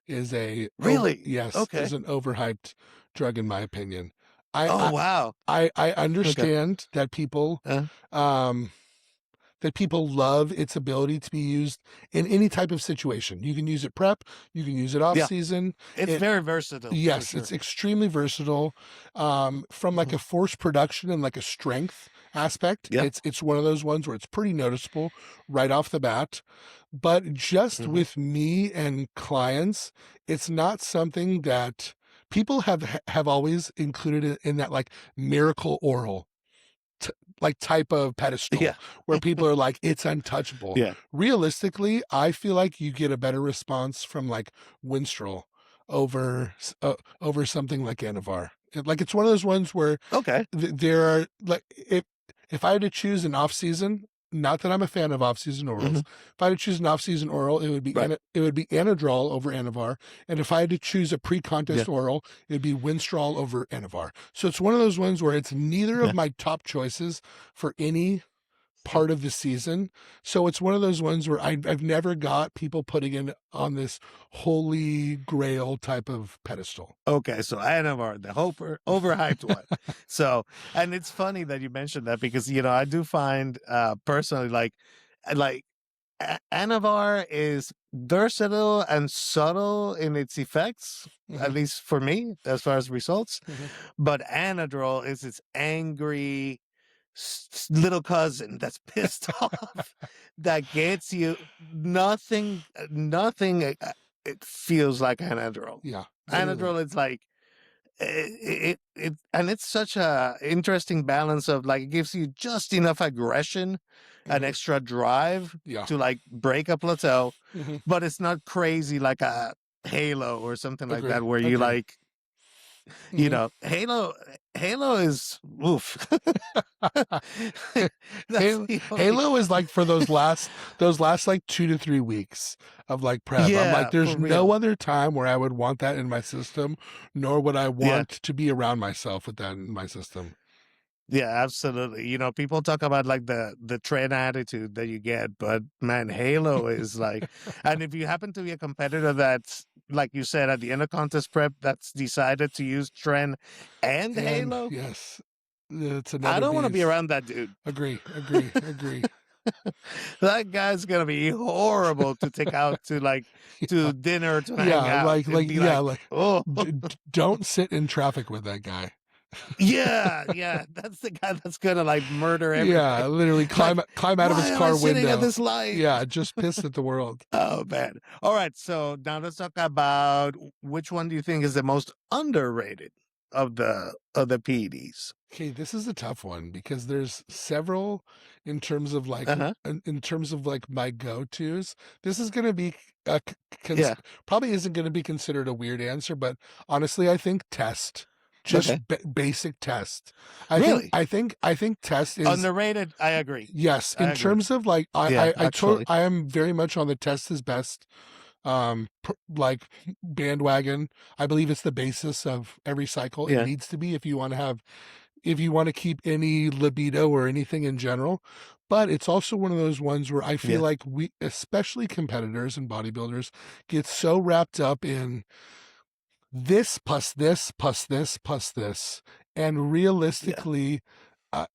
S1: is
S2: Really?
S1: is
S2: Okay.
S1: an overhyped drug in my opinion. I
S2: Oh,
S1: I
S2: wow.
S1: I
S2: Okay.
S1: understand
S2: Uh,
S1: um that people love its ability to be used in any type of situation. You can use it prep, you can use it off
S2: yeah.
S1: season.
S2: It's
S1: It
S2: very versatile for
S1: Yes, it's
S2: sure.
S1: extremely versatile. From like
S2: Mhm.
S1: a force production and like a strength aspect,
S2: Yeah.
S1: it's one of those ones where it's pretty noticeable right off the bat. But just
S2: Hmm.
S1: with me and clients, it's not something that people have always included in that like miracle oral t- like type of pedestal
S2: Yeah.
S1: where people are like it's untouchable.
S2: Yeah.
S1: Realistically, I feel like you get a better response from like Winstrol over something like Anavar. Like it's one of those ones where
S2: Okay.
S1: there are like if I had to choose an off season, not that I'm a fan of off season orals.
S2: Hmm.
S1: If I had to choose an off season oral,
S2: Right.
S1: it would be Anadrol over Anavar, and if I had to choose a pre
S2: Yeah.
S1: contest oral, it'd be Winstrol over Anavar. So it's one of those ones where it's neither of
S2: Yeah.
S1: my top choices for any part of the season. So it's one of those ones where I've never got people putting it on this holy grail type of pedestal.
S2: Okay, so Anavar, the overhyped one. So, and it's funny that you mentioned that because I do find personally like Anavar is versatile and subtle in its effects, at
S1: Mhm,
S2: least for me, as far as results.
S1: mhm.
S2: But Anadrol is its angry little cousin that's pissed off that gets you nothing. It feels like Anadrol.
S1: Yeah, literally.
S2: Anadrol is like and it's such a interesting balance of like it gives you just enough aggression and
S1: Mhm.
S2: extra drive
S1: Yeah.
S2: to like break a plateau,
S1: Mhm.
S2: but it's not crazy like a Halo or something like
S1: Agree.
S2: that where you
S1: Agree.
S2: like
S1: Mhm.
S2: Halo is oof. That's
S1: Halo,
S2: the only
S1: Halo is like for those last like 2 to 3 weeks of like prep. I'm like,
S2: yeah,
S1: there's
S2: for
S1: no
S2: real.
S1: other time where I would want that in my system, nor would I
S2: Yeah.
S1: want to be around myself with that in my system.
S2: Yeah, absolutely. People talk about like the Tren attitude that you get, but man, Halo is like, and if you happen to be a competitor that's like you said at the end of contest prep that's decided to use Tren and
S1: And
S2: Halo,
S1: yes, it's
S2: I
S1: another
S2: don't want to be
S1: beast.
S2: around that dude.
S1: Agree, agree, agree.
S2: That guy's gonna be horrible to take out to like
S1: Yeah,
S2: to dinner to hang
S1: yeah,
S2: out. It'd be
S1: yeah,
S2: like,
S1: like
S2: oh
S1: don't sit in traffic with that guy.
S2: yeah, yeah, that's the guy that's gonna like murder
S1: Yeah,
S2: everything.
S1: literally
S2: Like,
S1: climb out of
S2: why
S1: his
S2: am I
S1: car
S2: sitting at
S1: window.
S2: this light?
S1: Yeah, just pissed at the world.
S2: Oh man. All right. So now let's talk about which one do you think is the most underrated of the PEDs?
S1: Okay, this is a tough one because there's several in terms of like
S2: Uh-huh.
S1: in terms of like my go-tos. This is going to be
S2: Yeah.
S1: probably isn't going to be considered a weird answer, but honestly, I think test, just
S2: Okay.
S1: basic test.
S2: Really?
S1: I think test is
S2: Underrated? I agree.
S1: yes,
S2: I
S1: in
S2: agree.
S1: terms of like
S2: Yeah, actually.
S1: I am very much on the test is best like bandwagon. I believe it's the basis of every cycle. It
S2: Yeah.
S1: needs to be if you want to keep any libido or anything in general. But it's also one of those ones where I feel
S2: Yeah.
S1: like we, especially competitors and bodybuilders, get so wrapped up in this plus this plus this plus this. And
S2: Yeah.
S1: realistically, a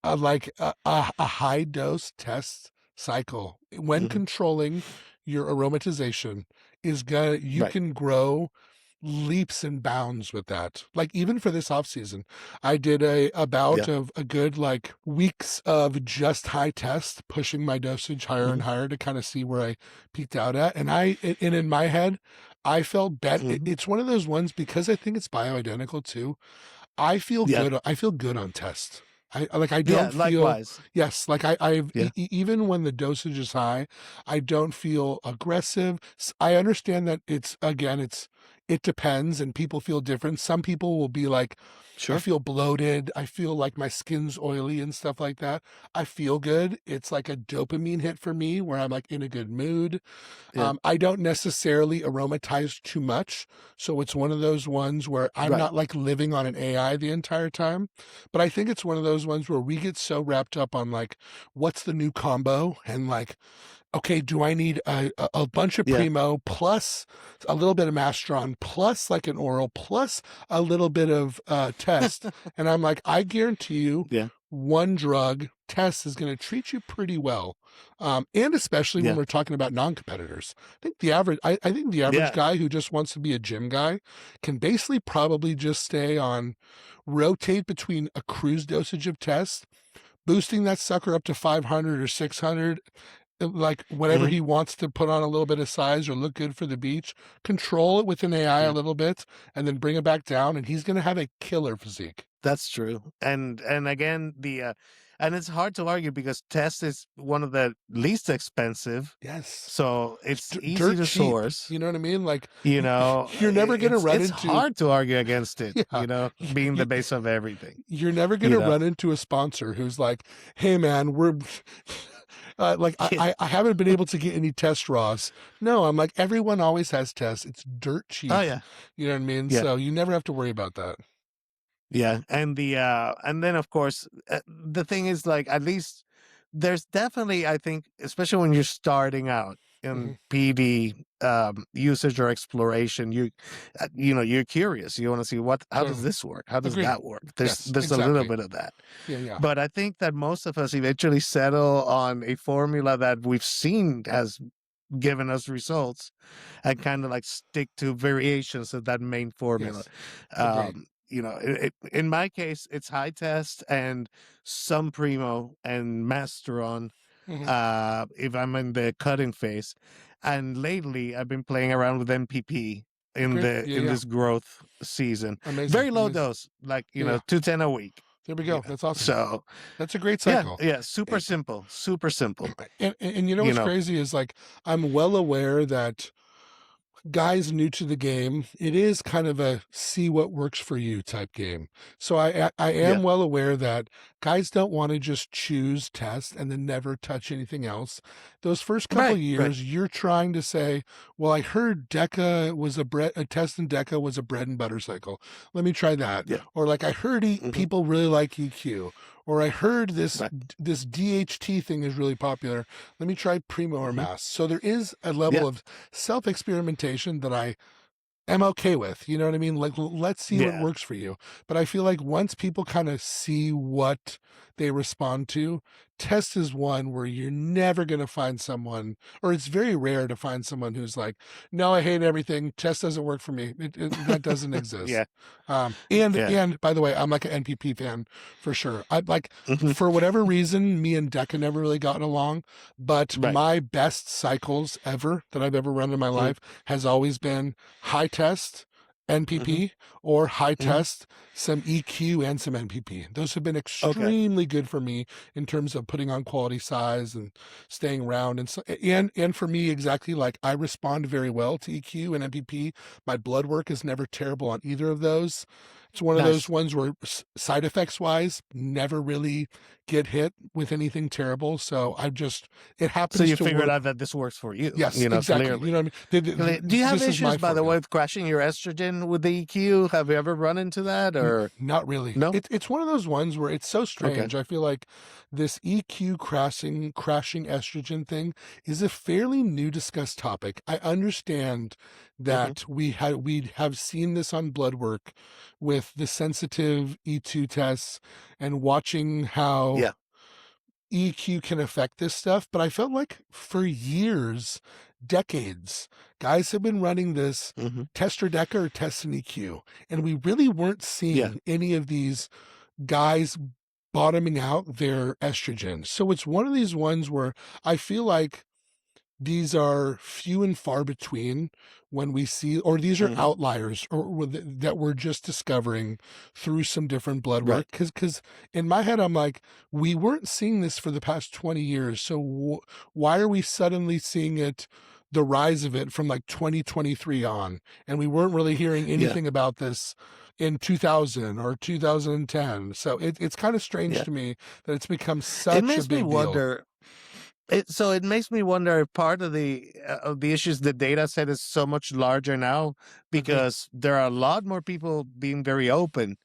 S1: high dose test cycle when
S2: Hmm.
S1: controlling your aromatization is gonna you
S2: Right.
S1: can grow leaps and bounds with that. Like even for this off season, I did a bout
S2: Yeah.
S1: of a good like weeks of just high test, pushing my dosage higher and
S2: Hmm.
S1: higher to kind of see where I peaked out at. And in my head, I felt
S2: Hmm.
S1: it's one of those ones because I think it's bioidentical too. I feel
S2: Yeah.
S1: good. I feel good on test. I
S2: Yeah.
S1: don't feel
S2: Likewise.
S1: yes, like
S2: Yeah.
S1: even when the dosage is high, I don't feel aggressive. I understand that it depends and people feel different. Some people will be like, I
S2: Sure.
S1: feel bloated. I feel like my skin's oily and stuff like that. I feel good. It's like a dopamine hit for me where I'm like in a good mood.
S2: Yeah.
S1: I don't necessarily aromatize too much. So it's one of those ones where I'm
S2: Right.
S1: not like living on an AI the entire time. But I think it's one of those ones where we get so wrapped up on like, what's the new combo? And like, okay, do I need a bunch of
S2: Yeah.
S1: Primo plus a little bit of Mastron plus like an oral plus a little bit of test? And I'm like, I guarantee you,
S2: Yeah.
S1: one drug test is going to treat you pretty well, and especially when
S2: Yeah.
S1: we're talking about non-competitors. I think the average
S2: Yeah.
S1: guy who just wants to be a gym guy can basically probably just stay on, rotate between a cruise dosage of test, boosting that sucker up to 500 or 600, like whenever
S2: Hmm.
S1: he wants to put on a little bit of size or look good for the beach, control it with an AI a
S2: Yeah.
S1: little bit, and then bring it back down, and he's going to have a killer physique.
S2: That's true. And again, and it's hard to argue because test is one of the least expensive,
S1: Yes.
S2: so
S1: It's
S2: it's easy
S1: dirt
S2: to
S1: cheap.
S2: source.
S1: You know what I mean? Like
S2: You know,
S1: you're never going to run
S2: it's
S1: into,
S2: hard to argue against it,
S1: yeah,
S2: being
S1: you,
S2: the base of everything,
S1: you're never going
S2: you
S1: to
S2: know.
S1: run into a sponsor who's like, hey man, we're like
S2: Yeah.
S1: I haven't been able to get any test raws. No, I'm like, everyone always has tests. It's dirt
S2: Oh
S1: cheap.
S2: yeah.
S1: You know what I mean?
S2: Yeah.
S1: So you never have to worry about that.
S2: Yeah. And then of course, the thing is like at least there's definitely, I think, especially when you're starting out
S1: Hmm.
S2: in PD usage or exploration, you're curious. You want to see how does
S1: Totally.
S2: this work? How does
S1: Agree.
S2: that work?
S1: Yes,
S2: There's a little
S1: exactly.
S2: bit of that.
S1: Yeah, yeah.
S2: But I think that most of us eventually settle on a formula that we've seen has given us results and kind of like stick to variations of that main formula.
S1: Yes. Agree.
S2: In my case, it's high test and some primo and masteron
S1: Hmm.
S2: if I'm in the cutting phase. And lately, I've been playing around with MPP
S1: Agree. Yeah,
S2: in
S1: yeah.
S2: this growth season.
S1: Amazing.
S2: Very low
S1: Amazing.
S2: dose, like
S1: Yeah, yeah.
S2: 210 a week.
S1: There we go. That's awesome.
S2: So
S1: That's a great
S2: yeah,
S1: cycle.
S2: yeah, super
S1: And,
S2: simple, super simple.
S1: and you know
S2: You
S1: what's
S2: know,
S1: crazy is like I'm well aware that guys new to the game, it is kind of a see what works for you type game. So I
S2: yeah,
S1: am well aware that guys don't want to just choose test and then never touch anything else. Those first couple
S2: right, right,
S1: years, you're trying to say, well, I heard Deca was a test in Deca was a bread and butter cycle. Let me try that.
S2: yeah,
S1: Or like I heard
S2: hmm
S1: people really like EQ. Or I heard
S2: right,
S1: this DHT thing is really popular. Let me try Primo or
S2: hmm
S1: Mass. So there is a level
S2: yeah,
S1: of self experimentation that I am okay with. You know what I mean? Like, let's see what
S2: yeah,
S1: works for you. But I feel like once people kind of see what they respond to, test is one where you're never going to find someone, or it's very rare to find someone who's like, no, I hate everything. Test doesn't work for me. That doesn't exist.
S2: yeah, yeah,
S1: And by the way, I'm like an NPP fan for sure. I like,
S2: hmm
S1: for whatever reason, me and Decca never really gotten along, but
S2: right,
S1: my best cycles ever that I've ever run in my
S2: hmm
S1: life has always been high test
S2: hmm
S1: NPP or high
S2: hmm
S1: test some EQ and some NPP. Those have been
S2: okay,
S1: extremely good for me in terms of putting on quality size and staying around. And so, and for me, exactly, like I respond very well to EQ and NPP. My blood work is never terrible on either of those. It's one of those
S2: nice.
S1: ones where side effects wise, never really get hit with anything terrible. So it
S2: So
S1: happens
S2: you
S1: to
S2: figured
S1: work.
S2: out that this works for you,
S1: Yes, exactly. You
S2: clearly.
S1: know what I mean?
S2: Do you have
S1: This is
S2: issues,
S1: my
S2: by the way,
S1: formula.
S2: with crashing your estrogen with the EQ? Have you ever run into that or
S1: Not really.
S2: no?
S1: It's one of those ones where it's so
S2: Okay.
S1: strange. I feel like this EQ crashing estrogen thing is a fairly new discussed topic. I understand
S2: hmm
S1: that we'd have seen this on blood work with the sensitive E2 tests and watching how
S2: Yeah.
S1: EQ can affect this stuff, but I felt like for years, decades, guys have been running this
S2: hmm
S1: test or deca or test and EQ, and we really weren't
S2: Yeah.
S1: seeing any of these guys bottoming out their estrogen. So it's one of these ones where I feel like these are few and far between when we see, or these are
S2: hmm
S1: outliers, that we're just discovering through some different blood
S2: Right.
S1: work. Because in my head, I'm like, we weren't seeing this for the past 20 years. So why are we suddenly seeing it, the rise of it from like 2023 on? And we weren't really hearing
S2: Yeah.
S1: anything about this in 2000 or 2010. So it's kind of strange
S2: Yeah.
S1: to me that it's become
S2: It
S1: such a
S2: makes me
S1: big deal.
S2: wonder. It makes me wonder if part of the issues the data set is so much larger now
S1: Agree.
S2: because there are a lot more people being very open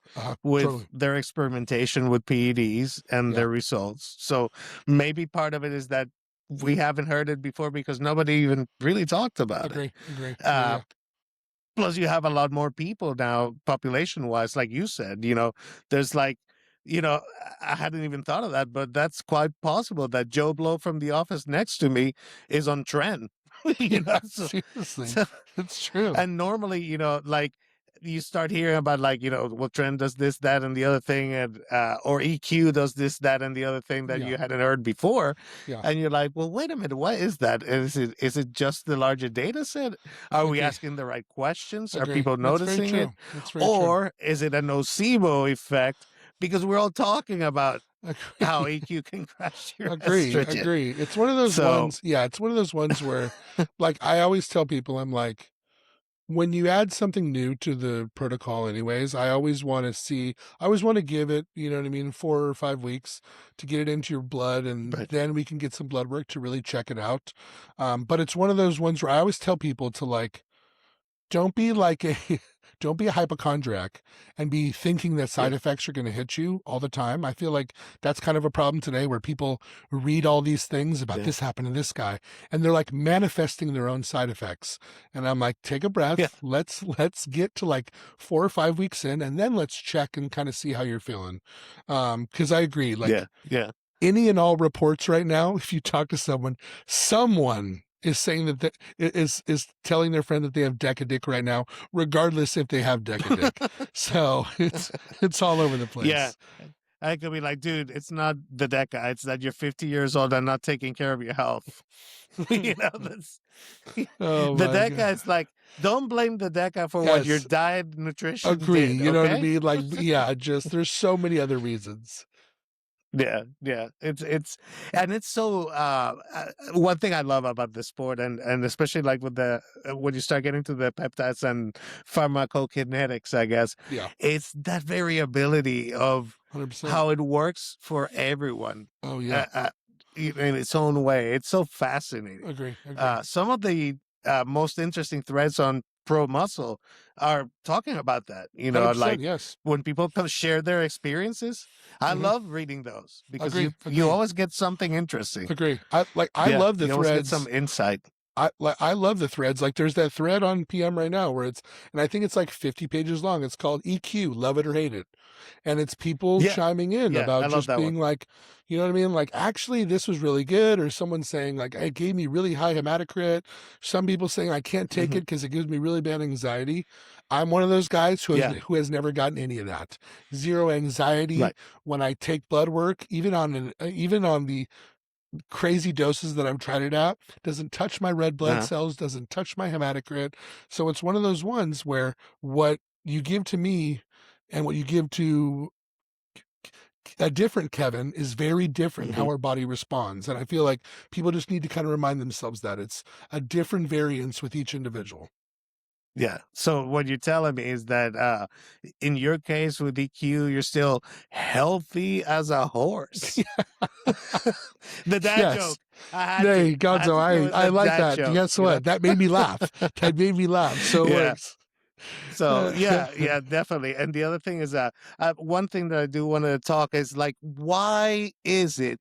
S2: with
S1: Totally.
S2: their experimentation with PEDs and
S1: Yeah.
S2: their results. So maybe part of it is that we haven't heard it before because nobody even really talked about it.
S1: Agree. Agree. Yeah.
S2: Uh,
S1: Yeah.
S2: Plus, you have a lot more people now, population wise, like you said. There's like, I hadn't even thought of that, but that's quite possible that Joe Blow from the office next to me is on Tren.
S1: Yeah.
S2: So,
S1: Seriously.
S2: so
S1: It's true.
S2: and normally, like you start hearing about like, well, Trend does this, that, and the other thing, and or EQ does this, that, and the other thing that
S1: Yeah.
S2: you hadn't heard before,
S1: Yeah.
S2: and you're like, well, wait a minute, what is that? Is it just the larger data set? Are we
S1: Agree.
S2: asking the right questions? Are
S1: Agree.
S2: people
S1: That's very
S2: noticing it,
S1: true. That's very true.
S2: or is it a nocebo effect? Because we're all talking about how
S1: Agree.
S2: EQ can crash your
S1: Agree.
S2: estrogen.
S1: Agree. It's one of those
S2: So,
S1: ones. Yeah. It's one of those ones where, like, I always tell people, I'm like, when you add something new to the protocol anyways, I always want to give it, you know what I mean, 4 or 5 weeks to get it into your blood, and
S2: right.
S1: then we can get some blood work to really check it out. But it's one of those ones where I always tell people to like, don't be like a don't be a hypochondriac and be thinking that side effects are going to hit you all the time. I feel like that's kind of a problem today, where people read all these things about this happened to this guy, and they're like manifesting their own side effects. And I'm like, take a breath. Let's get to like 4 or 5 weeks in, and then let's check and kind of see how you're feeling. Because I agree, like any and all reports right now, if you talk to someone is saying that is telling their friend that they have Decadic right now, regardless if they have Decadic. So it's all over the place.
S2: Yeah. I could be like, dude, it's not the Deca. It's that you're 50 years old and not taking care of your health. You know, that's, the Deca is like, don't blame the Deca for what your diet, nutrition
S1: Agree.
S2: did,
S1: You know what I mean? Like, yeah, just there's so many other reasons.
S2: Yeah. It's and it's so one thing I love about the sport, and especially like with the when you start getting to the peptides and pharmacokinetics, I guess, it's that variability of
S1: 100%.
S2: how it works for everyone.
S1: Oh yeah,
S2: in its own way. It's so fascinating.
S1: Agree.
S2: Some of the most interesting threads on Pro Muscle are talking about that. You know, like when people come share their experiences, I love reading those because you always get something interesting.
S1: Agree. I love the threads.
S2: Get some insight.
S1: I love the threads. Like there's that thread on PM right now where it's, and I think it's like 50 pages long. It's called EQ, Love It or Hate It. And it's people chiming in about just being like, you know what I mean? Like, actually, this was really good. Or someone saying like, it gave me really high hematocrit. Some people saying I can't take it because it gives me really bad anxiety. I'm one of those guys who has never gotten any of that. Zero anxiety when I take blood work, even on the crazy doses that I've tried it at, doesn't touch my red blood cells, doesn't touch my hematocrit. So it's one of those ones where what you give to me and what you give to a different Kevin is very different how our body responds. And I feel like people just need to kind of remind themselves that it's a different variance with each individual.
S2: Yeah. So what you're telling me is that in your case with EQ, you're still healthy as a horse. The dad joke.
S1: There you go. So I like that. Joke, guess what? You know? That made me laugh. That made me laugh. So it works.
S2: So yeah, definitely. And the other thing is one thing that I do want to talk is like, why is it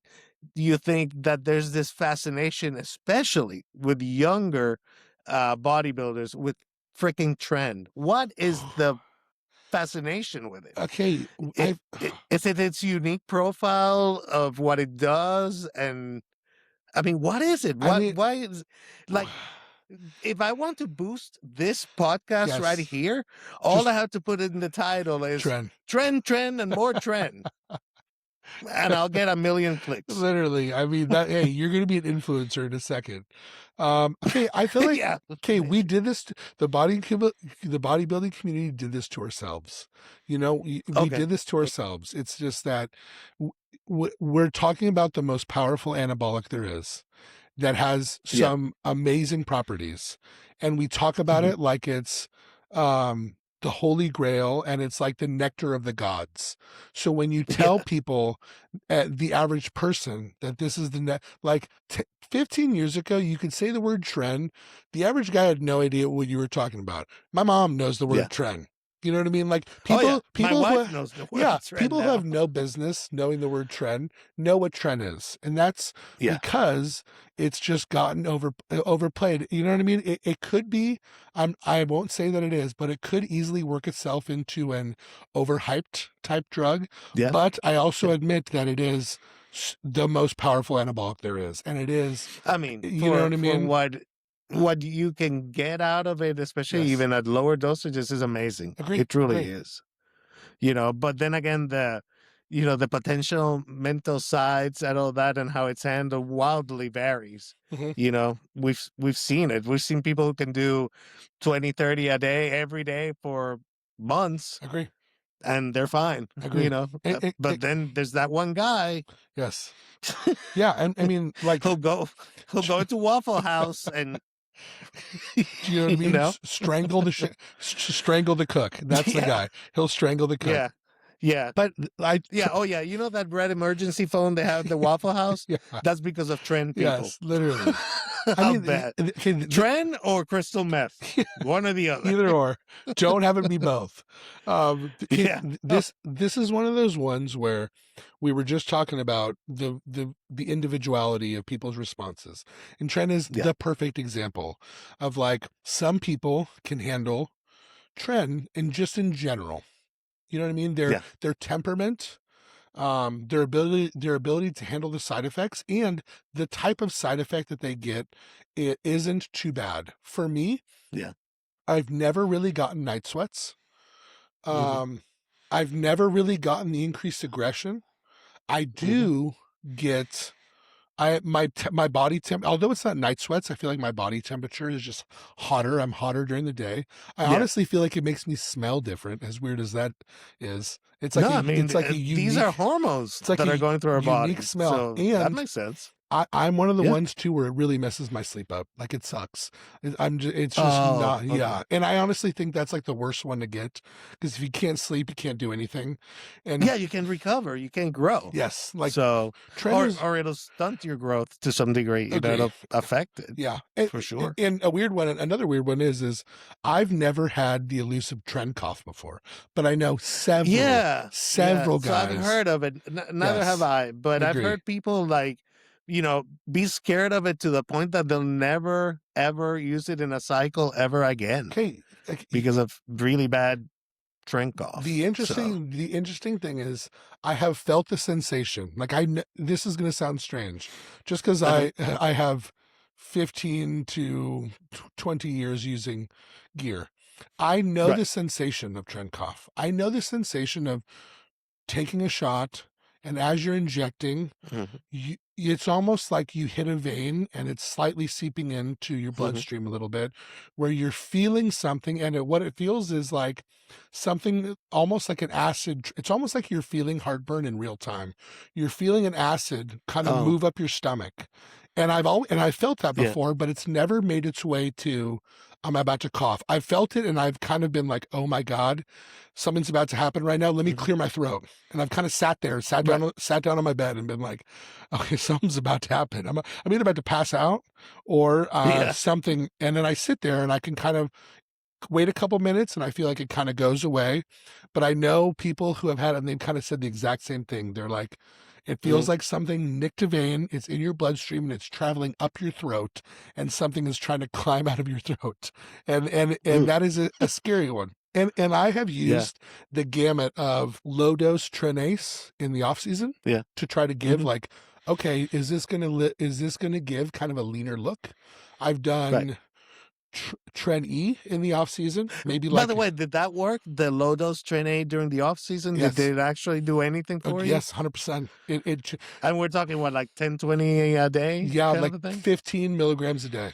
S2: you think that there's this fascination, especially with younger bodybuilders, with freaking Tren? What is the fascination with it?
S1: Okay.
S2: Is it its unique profile of what it does? And I mean, what is it? Why is like, if I want to boost this podcast right here, all I have to put in the title is Tren, and more Tren. And I'll get 1 million clicks.
S1: Literally. I mean, that, hey, you're going to be an influencer in a second. Okay. I feel like, we did this, the bodybuilding community did this to ourselves. You know, we did this to ourselves. It's just that we're talking about the most powerful anabolic there is, that has some amazing properties. And we talk about it like it's the holy grail, and it's like the nectar of the gods. So when you tell people, the average person, that this is like 15 years ago, you could say the word Tren. The average guy had no idea what you were talking about. My mom knows the word Tren. You know what I mean? Like people
S2: my wife knows the word Tren
S1: people
S2: now.
S1: who have no business knowing the word Tren know what Tren is. And that's because it's just gotten overplayed. You know what I mean? It could be, I won't say that it is, but it could easily work itself into an overhyped type drug. Yeah. But I also admit that it is the most powerful anabolic there is. And it is,
S2: I mean,
S1: you know what I mean?
S2: What you can get out of it, especially even at lower dosages, is amazing. It truly is. You know, but then again, the potential mental sides and all that, and how it's handled wildly varies. You know, we've seen it. We've seen people who can do 20, 30 a day, every day for months. And they're fine. You know, but then there's that one guy.
S1: Yeah. And I mean, like,
S2: he'll go to Waffle House and,
S1: do you know what I mean? You know? Strangle the cook. That's the guy. He'll strangle the cook.
S2: Yeah.
S1: But
S2: you know that red emergency phone they have at the Waffle House? That's because of Tren people.
S1: Yes, literally. I
S2: I'll
S1: mean,
S2: bet.
S1: okay,
S2: Tren or crystal meth, one or the other.
S1: either or. Don't have it be both. Okay,
S2: Yeah.
S1: this is one of those ones where we were just talking about the individuality of people's responses, and Tren is
S2: Yeah.
S1: the perfect example of like some people can handle Tren and just in general. You know what I mean?
S2: Yeah.
S1: Their temperament, their ability to handle the side effects, and the type of side effect that they get, it isn't too bad. For me,
S2: Yeah.
S1: I've never really gotten night sweats.
S2: Hmm.
S1: I've never really gotten the increased aggression. I
S2: Hmm.
S1: do get my body temp, although it's not night sweats, I feel like my body temperature is just hotter. I'm hotter during the day. I
S2: Yeah.
S1: honestly feel like it makes me smell different, as weird as that is.
S2: No, I mean,
S1: It's like a
S2: these are
S1: unique
S2: hormones
S1: it's like
S2: that are
S1: a
S2: going through our
S1: unique
S2: bodies.
S1: smell.
S2: So that
S1: And
S2: makes sense.
S1: I'm one of the
S2: Yeah.
S1: ones too where it really messes my sleep up. Like it sucks. It's just
S2: Oh,
S1: not,
S2: okay.
S1: yeah. And I honestly think that's like the worst one to get, because if you can't sleep, you can't do anything. And
S2: Yeah, you can recover, you can grow.
S1: yes, like
S2: So,
S1: Tren is
S2: or it'll stunt your growth to some degree. You know,
S1: agree.
S2: it'll affect it
S1: Yeah.
S2: for sure.
S1: And a weird one, another weird one is I've never had the elusive Tren cough before, but I know
S2: Yeah,
S1: several
S2: so I've
S1: guys.
S2: heard of it. Neither have
S1: Yes,
S2: I, but I've
S1: agree.
S2: heard people like, be scared of it to the point that they'll never ever use it in a cycle ever again
S1: Okay.
S2: because of really bad trend cough.
S1: The
S2: So,
S1: interesting thing is I have felt the sensation. Like this is going to sound strange, just because
S2: uh-huh.
S1: I have 15 to 20 years using gear. I know
S2: Right.
S1: the sensation of trend cough. I know the sensation of taking a shot, and as you're injecting,
S2: Mhm.
S1: it's almost like you hit a vein and it's slightly seeping into your
S2: Mhm.
S1: bloodstream a little bit, where you're feeling something, and what it feels is like something almost like an acid. It's almost like you're feeling heartburn in real time. You're feeling an acid kind of
S2: Oh,
S1: move up your stomach, and I felt that
S2: yeah.
S1: before, but it's never made its way to I'm about to cough. I've felt it and I've kind of been like, oh my God, something's about to happen right now. Let me
S2: Mhm.
S1: clear my throat. And I've kind of sat
S2: Right.
S1: down on my bed and been like, okay, something's about to happen. I'm either about to pass out or
S2: Yeah.
S1: something. And then I sit there and I can kind of wait a couple minutes and I feel like it kind of goes away. But I know people who have had it and they've kind of said the exact same thing. They're like, it feels
S2: Mhm.
S1: like something nicked a vein, it's in your bloodstream and it's traveling up your throat, and something is trying to climb out of your throat. And
S2: Mm.
S1: that is a scary one. And I have
S2: Yeah.
S1: used the gamut of low dose Trenace in the off season
S2: Yeah.
S1: to try to give
S2: Mhm.
S1: like, okay, is this gonna give kind of a leaner look? I've
S2: Right.
S1: done Tren E in the off season, maybe
S2: By the
S1: like
S2: way, did that work? The low dose train aid during the off season? Did
S1: yes,
S2: it actually do anything for you?
S1: yes, 100%. It
S2: And we're talking what, like 10, 20 a day
S1: Yeah,
S2: kind of
S1: like
S2: a thing?
S1: 15 milligrams a day.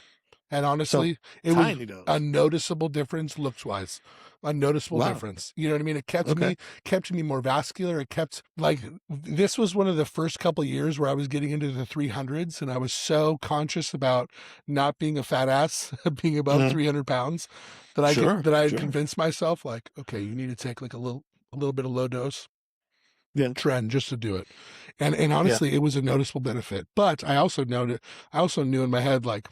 S1: And
S2: So
S1: honestly, it was
S2: tiny
S1: a
S2: dose.
S1: noticeable difference looks wise. A noticeable
S2: Wow.
S1: difference. You know what I mean? It
S2: Okay.
S1: kept me more vascular. It kept like this was one of the first couple years where I was getting into the 300s, and I was so conscious about not being a fat ass, being above
S2: Mhm.
S1: 300 pounds,
S2: Sure.
S1: that I had
S2: Sure.
S1: convinced myself like, okay, you need to take like a little bit of low dose
S2: Yeah.
S1: Tren just to do it. And
S2: Yeah.
S1: honestly, it was a noticeable benefit. But I also knew in my head, like,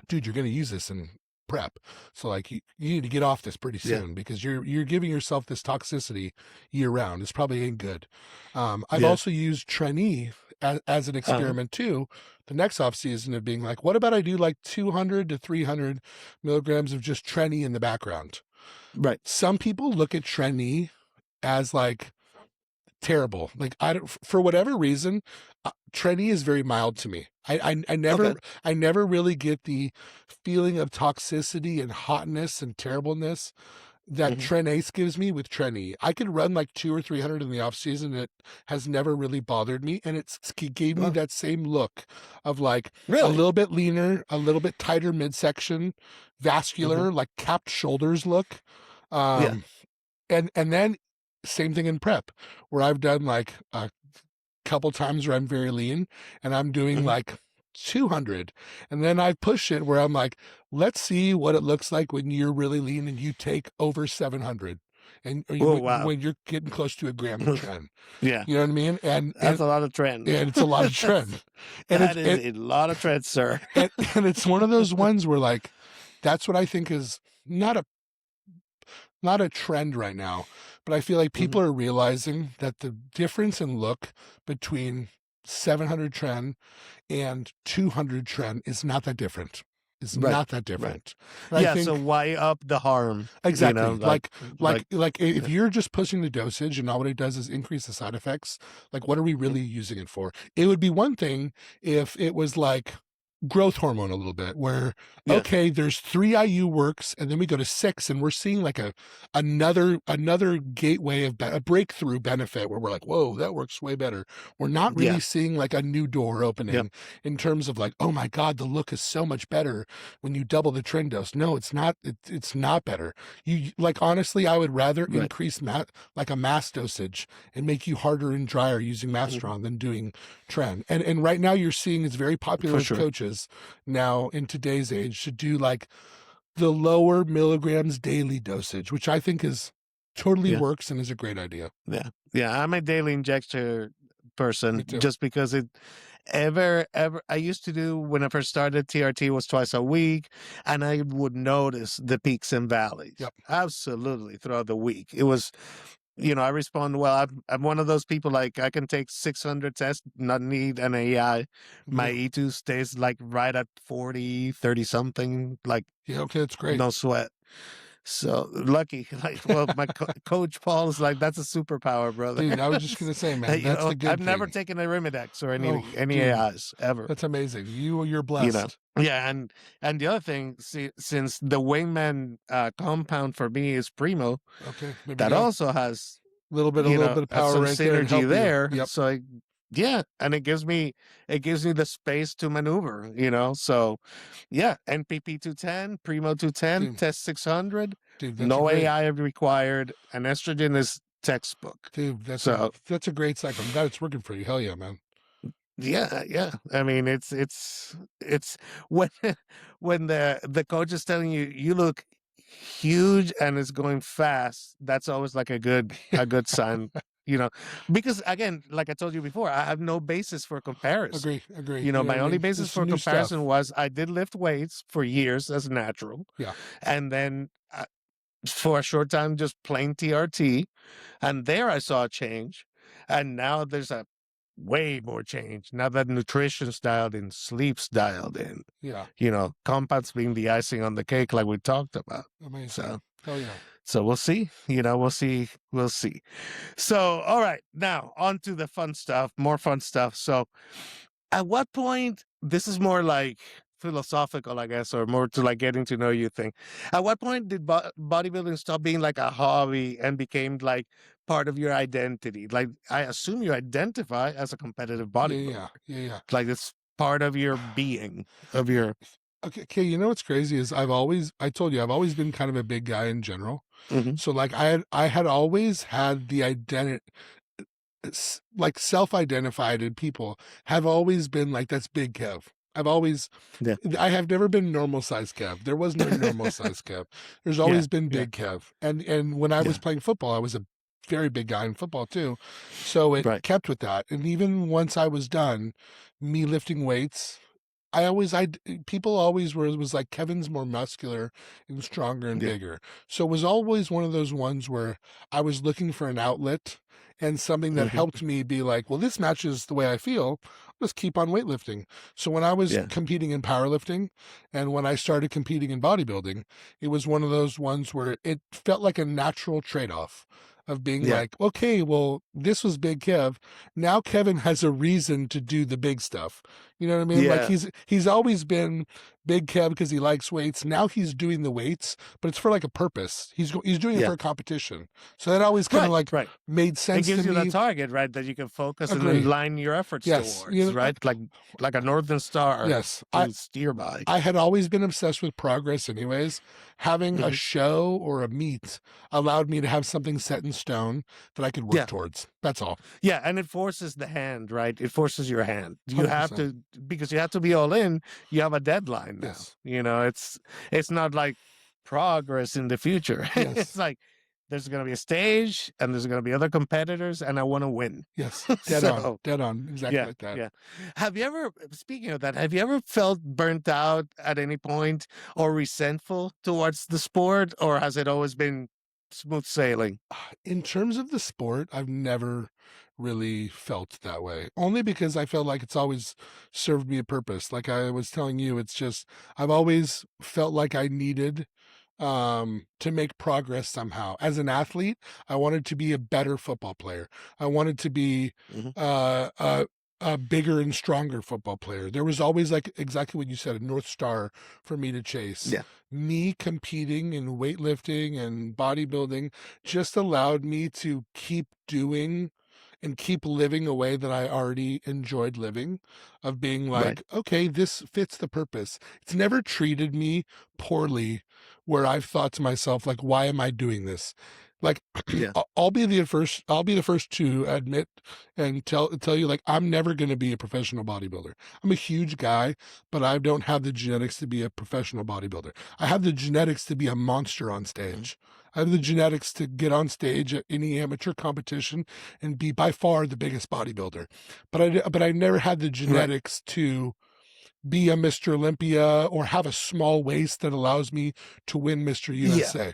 S1: dude, you're going to use this in prep. So like you need to get off this pretty
S2: Yeah.
S1: soon, because you're giving yourself this toxicity year round. It's probably ain't good. I've
S2: Yeah.
S1: also used Treni as an
S2: Uh-huh.
S1: experiment too. The next off season of being like, what about I do like 200 to 300 milligrams of just Treni in the background?
S2: Right.
S1: Some people look at Treni as like terrible. Like I don't, for whatever reason, Trendy is very mild to me.
S2: Okay.
S1: I never really get the feeling of toxicity and hotness and terribleness that
S2: Hmm.
S1: Tren Ace gives me with Trenny. I could run like 200 or 300 in the off season. It has never really bothered me. And it gave me
S2: Wow.
S1: that same look of like a
S2: Really?
S1: little bit leaner, a little bit tighter midsection,
S2: Hmm.
S1: vascular, like capped shoulders look.
S2: Yeah.
S1: Um, and then same thing in prep, where I've done like a couple times where I'm very lean and I'm doing
S2: Hmm.
S1: like 200, and then I push it where I'm like, let's see what it looks like when you're really lean and you take over 700. and
S2: Oh, wow.
S1: when you're getting close to a gram of Tren.
S2: Yeah.
S1: You know what I mean? And
S2: That's a lot of Tren.
S1: and it's a lot of Tren. And
S2: That is a lot of Tren, sir.
S1: and it's one of those ones where like that's what I think is not a trend right now, but I feel like people are realizing that the difference in look between 700 Tren and 200 Tren is not that different. It's
S2: Right,
S1: not that
S2: right.
S1: different. And
S2: Yeah,
S1: I think
S2: so why up the harm?
S1: exactly
S2: You know,
S1: like if you're just pushing the dosage and all what it does is increase the side effects, like what are we really using it for? It would be one thing if it was like growth hormone a little bit where
S2: Yeah.
S1: okay, there's 3 IU works and then we go to 6 and we're seeing like another gateway of a breakthrough benefit where we're like, whoa, that works way better. We're not really
S2: Yeah.
S1: seeing like a new door opening in terms of like, oh my god, the look is so much better when you double the Tren dose. No, it's not. It's not better. You like honestly, I would rather
S2: Right.
S1: increase like a mass dosage and make you harder and drier using Masteron than doing Tren. And right now you're seeing it's very popular
S2: For
S1: with
S2: sure.
S1: coaches now in today's age to do like the lower milligrams daily dosage, which I think is totally works and is a great idea.
S2: Yeah. Yeah. I'm a daily injector person
S1: Me too.
S2: just because it I used to do when I first started TRT was twice a week, and I would notice the peaks and valleys.
S1: Yep.
S2: Absolutely throughout the week. It was, I respond well. I'm one of those people like I can take 600 tests, not need an AI. My E2 stays like right at 40, 30 something, like
S1: yeah, okay, that's great.
S2: no sweat. So lucky, like, well, my coach Paul is like, that's a superpower, brother.
S1: Dude, I was just gonna say, man, that's the good
S2: I've
S1: thing.
S2: never taken a Rimidex or any
S1: dude,
S2: AIs ever.
S1: That's amazing. You're blessed.
S2: Yeah, and the other thing, since the wingman compound for me is Primo,
S1: Okay, maybe
S2: that also has
S1: a little bit of power
S2: some
S1: right there and
S2: synergy
S1: help
S2: there.
S1: You. Yep.
S2: So yeah, and it gives me the space to maneuver. So yeah, NPP 210, Primo 210,
S1: Dude.
S2: Test 600.
S1: Dude, that's
S2: No
S1: great.
S2: AI required, and estrogen is textbook.
S1: Dude, that's a great cycle. I'm glad it's working for you. Hell yeah, man.
S2: Yeah. I mean, it's when when the coach is telling you you look huge and it's going fast. That's always like a good sign. Because again, like I told you before, I have no basis for comparison.
S1: Agree.
S2: My only basis
S1: It's
S2: for
S1: new
S2: comparison
S1: stuff.
S2: was I did lift weights for years as natural.
S1: Yeah.
S2: And then for a short time, just plain TRT. And there I saw a change. And now there's a way more change. Now that nutrition's dialed in, sleep's dialed in.
S1: Yeah.
S2: Compounds being the icing on the cake like we talked about.
S1: Amazing.
S2: So,
S1: oh yeah.
S2: So we'll see. We'll see. So, all right. Now on to the fun stuff, more fun stuff. So at what point, this is more like philosophical, I guess, or more to like getting to know you thing. At what point did bodybuilding stop being like a hobby and became like part of your identity? Like, I assume you identify as a competitive bodybuilder.
S1: Yeah.
S2: Like it's part of your being, of your.
S1: Okay. You know what's crazy is I told you I've always been kind of a big guy in general. So like I had always had the identity, like self-identified people have always been like, that's big Kev. I have never been normal size Kev. There was no normal size Kev. There's always been big Kev. And when I was playing football, I was a very big guy in football too. So it kept with that. And even once I was done, me lifting weights, people always was like, Kevin's more muscular and stronger and bigger. So it was always one of those ones where I was looking for an outlet and something that helped me be like, well, this matches the way I feel. Let's keep on weightlifting. So when I was competing in powerlifting and when I started competing in bodybuilding, it was one of those ones where it felt like a natural trade-off of being like, okay, well, this was big Kev. Now Kevin has a reason to do the big stuff. You know what I mean? Like he's always been big Kev because he likes weights. Now he's doing the weights, but it's for like a purpose. He's doing it for a competition. So that always kind of made sense to me.
S2: It gives you the target, right? That you can focus and then line your efforts towards, right? Like a Northern Star.
S1: Yes.
S2: Steer by.
S1: I had always been obsessed with progress anyways. Having a show or a meet allowed me to have something set in stone that I could work towards. That's all.
S2: Yeah, and it forces the hand, right? It forces your hand. You
S1: 100%.
S2: have to, because you have to be all in. You have a deadline now.
S1: Yes.
S2: It's not like progress in the future.
S1: Yes.
S2: It's like there's going to be a stage and there's going to be other competitors and I want to win.
S1: Yes,
S2: So,
S1: dead on, exactly
S2: yeah,
S1: like that.
S2: yeah. Have you ever, speaking of that, have you ever felt burnt out at any point or resentful towards the sport, or has it always been smooth sailing?
S1: In terms of the sport, I've never really felt that way. Only because I felt like it's always served me a purpose. Like I was telling you, it's just I've always felt like I needed to make progress somehow. As an athlete, I wanted to be a better football player. I wanted to be
S2: Hmm.
S1: uh, a, a bigger and stronger football player. There was always, like exactly what you said, a North Star for me to chase.
S2: Yeah.
S1: Me competing in weightlifting and bodybuilding just allowed me to keep doing and keep living a way that I already enjoyed living, of being
S2: Right.
S1: like, okay, this fits the purpose. It's never treated me poorly where I've thought to myself, like, why am I doing this? Like,
S2: Yeah.
S1: I'll be the first to admit and tell you, like, I'm never going to be a professional bodybuilder. I'm a huge guy, but I don't have the genetics to be a professional bodybuilder. I have the genetics to be a monster on
S2: Mhm.
S1: stage. I have the genetics to get on stage at any amateur competition and be by far the biggest bodybuilder. But I never had the
S2: Right.
S1: genetics to be a Mr. Olympia or have a small waist that allows me to win Mr.
S2: Yeah.
S1: USA.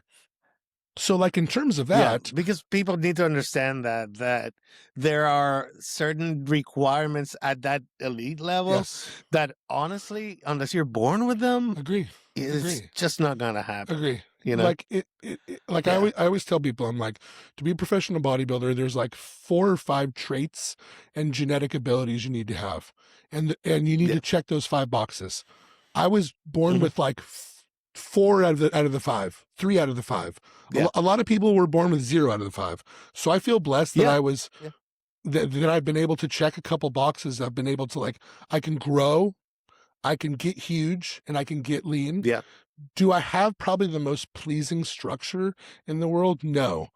S1: So, like, in terms of
S2: Yeah,
S1: that,
S2: because people need to understand that there are certain requirements at that elite level
S1: yes,
S2: that honestly, unless you're born with them,
S1: agree,
S2: it's
S1: agree.
S2: just not gonna happen.
S1: Agree.
S2: You know?
S1: Like like
S2: Yeah.
S1: I always tell people, I'm like, to be a professional bodybuilder, there's like 4 or 5 traits and genetic abilities you need to have, and you need
S2: Yeah.
S1: to check those 5 boxes. I was born
S2: Hmm.
S1: with like 4 out of the 5, 3 out of the 5.
S2: Yeah.
S1: A lot of people were born with 0 out of the 5. So I feel blessed that
S2: Yeah.
S1: I was
S2: Yeah.
S1: that I've been able to check a couple boxes. I've been able to, like, I can grow, I can get huge, and I can get lean.
S2: Yeah.
S1: Do I have probably the most pleasing structure in the world? No.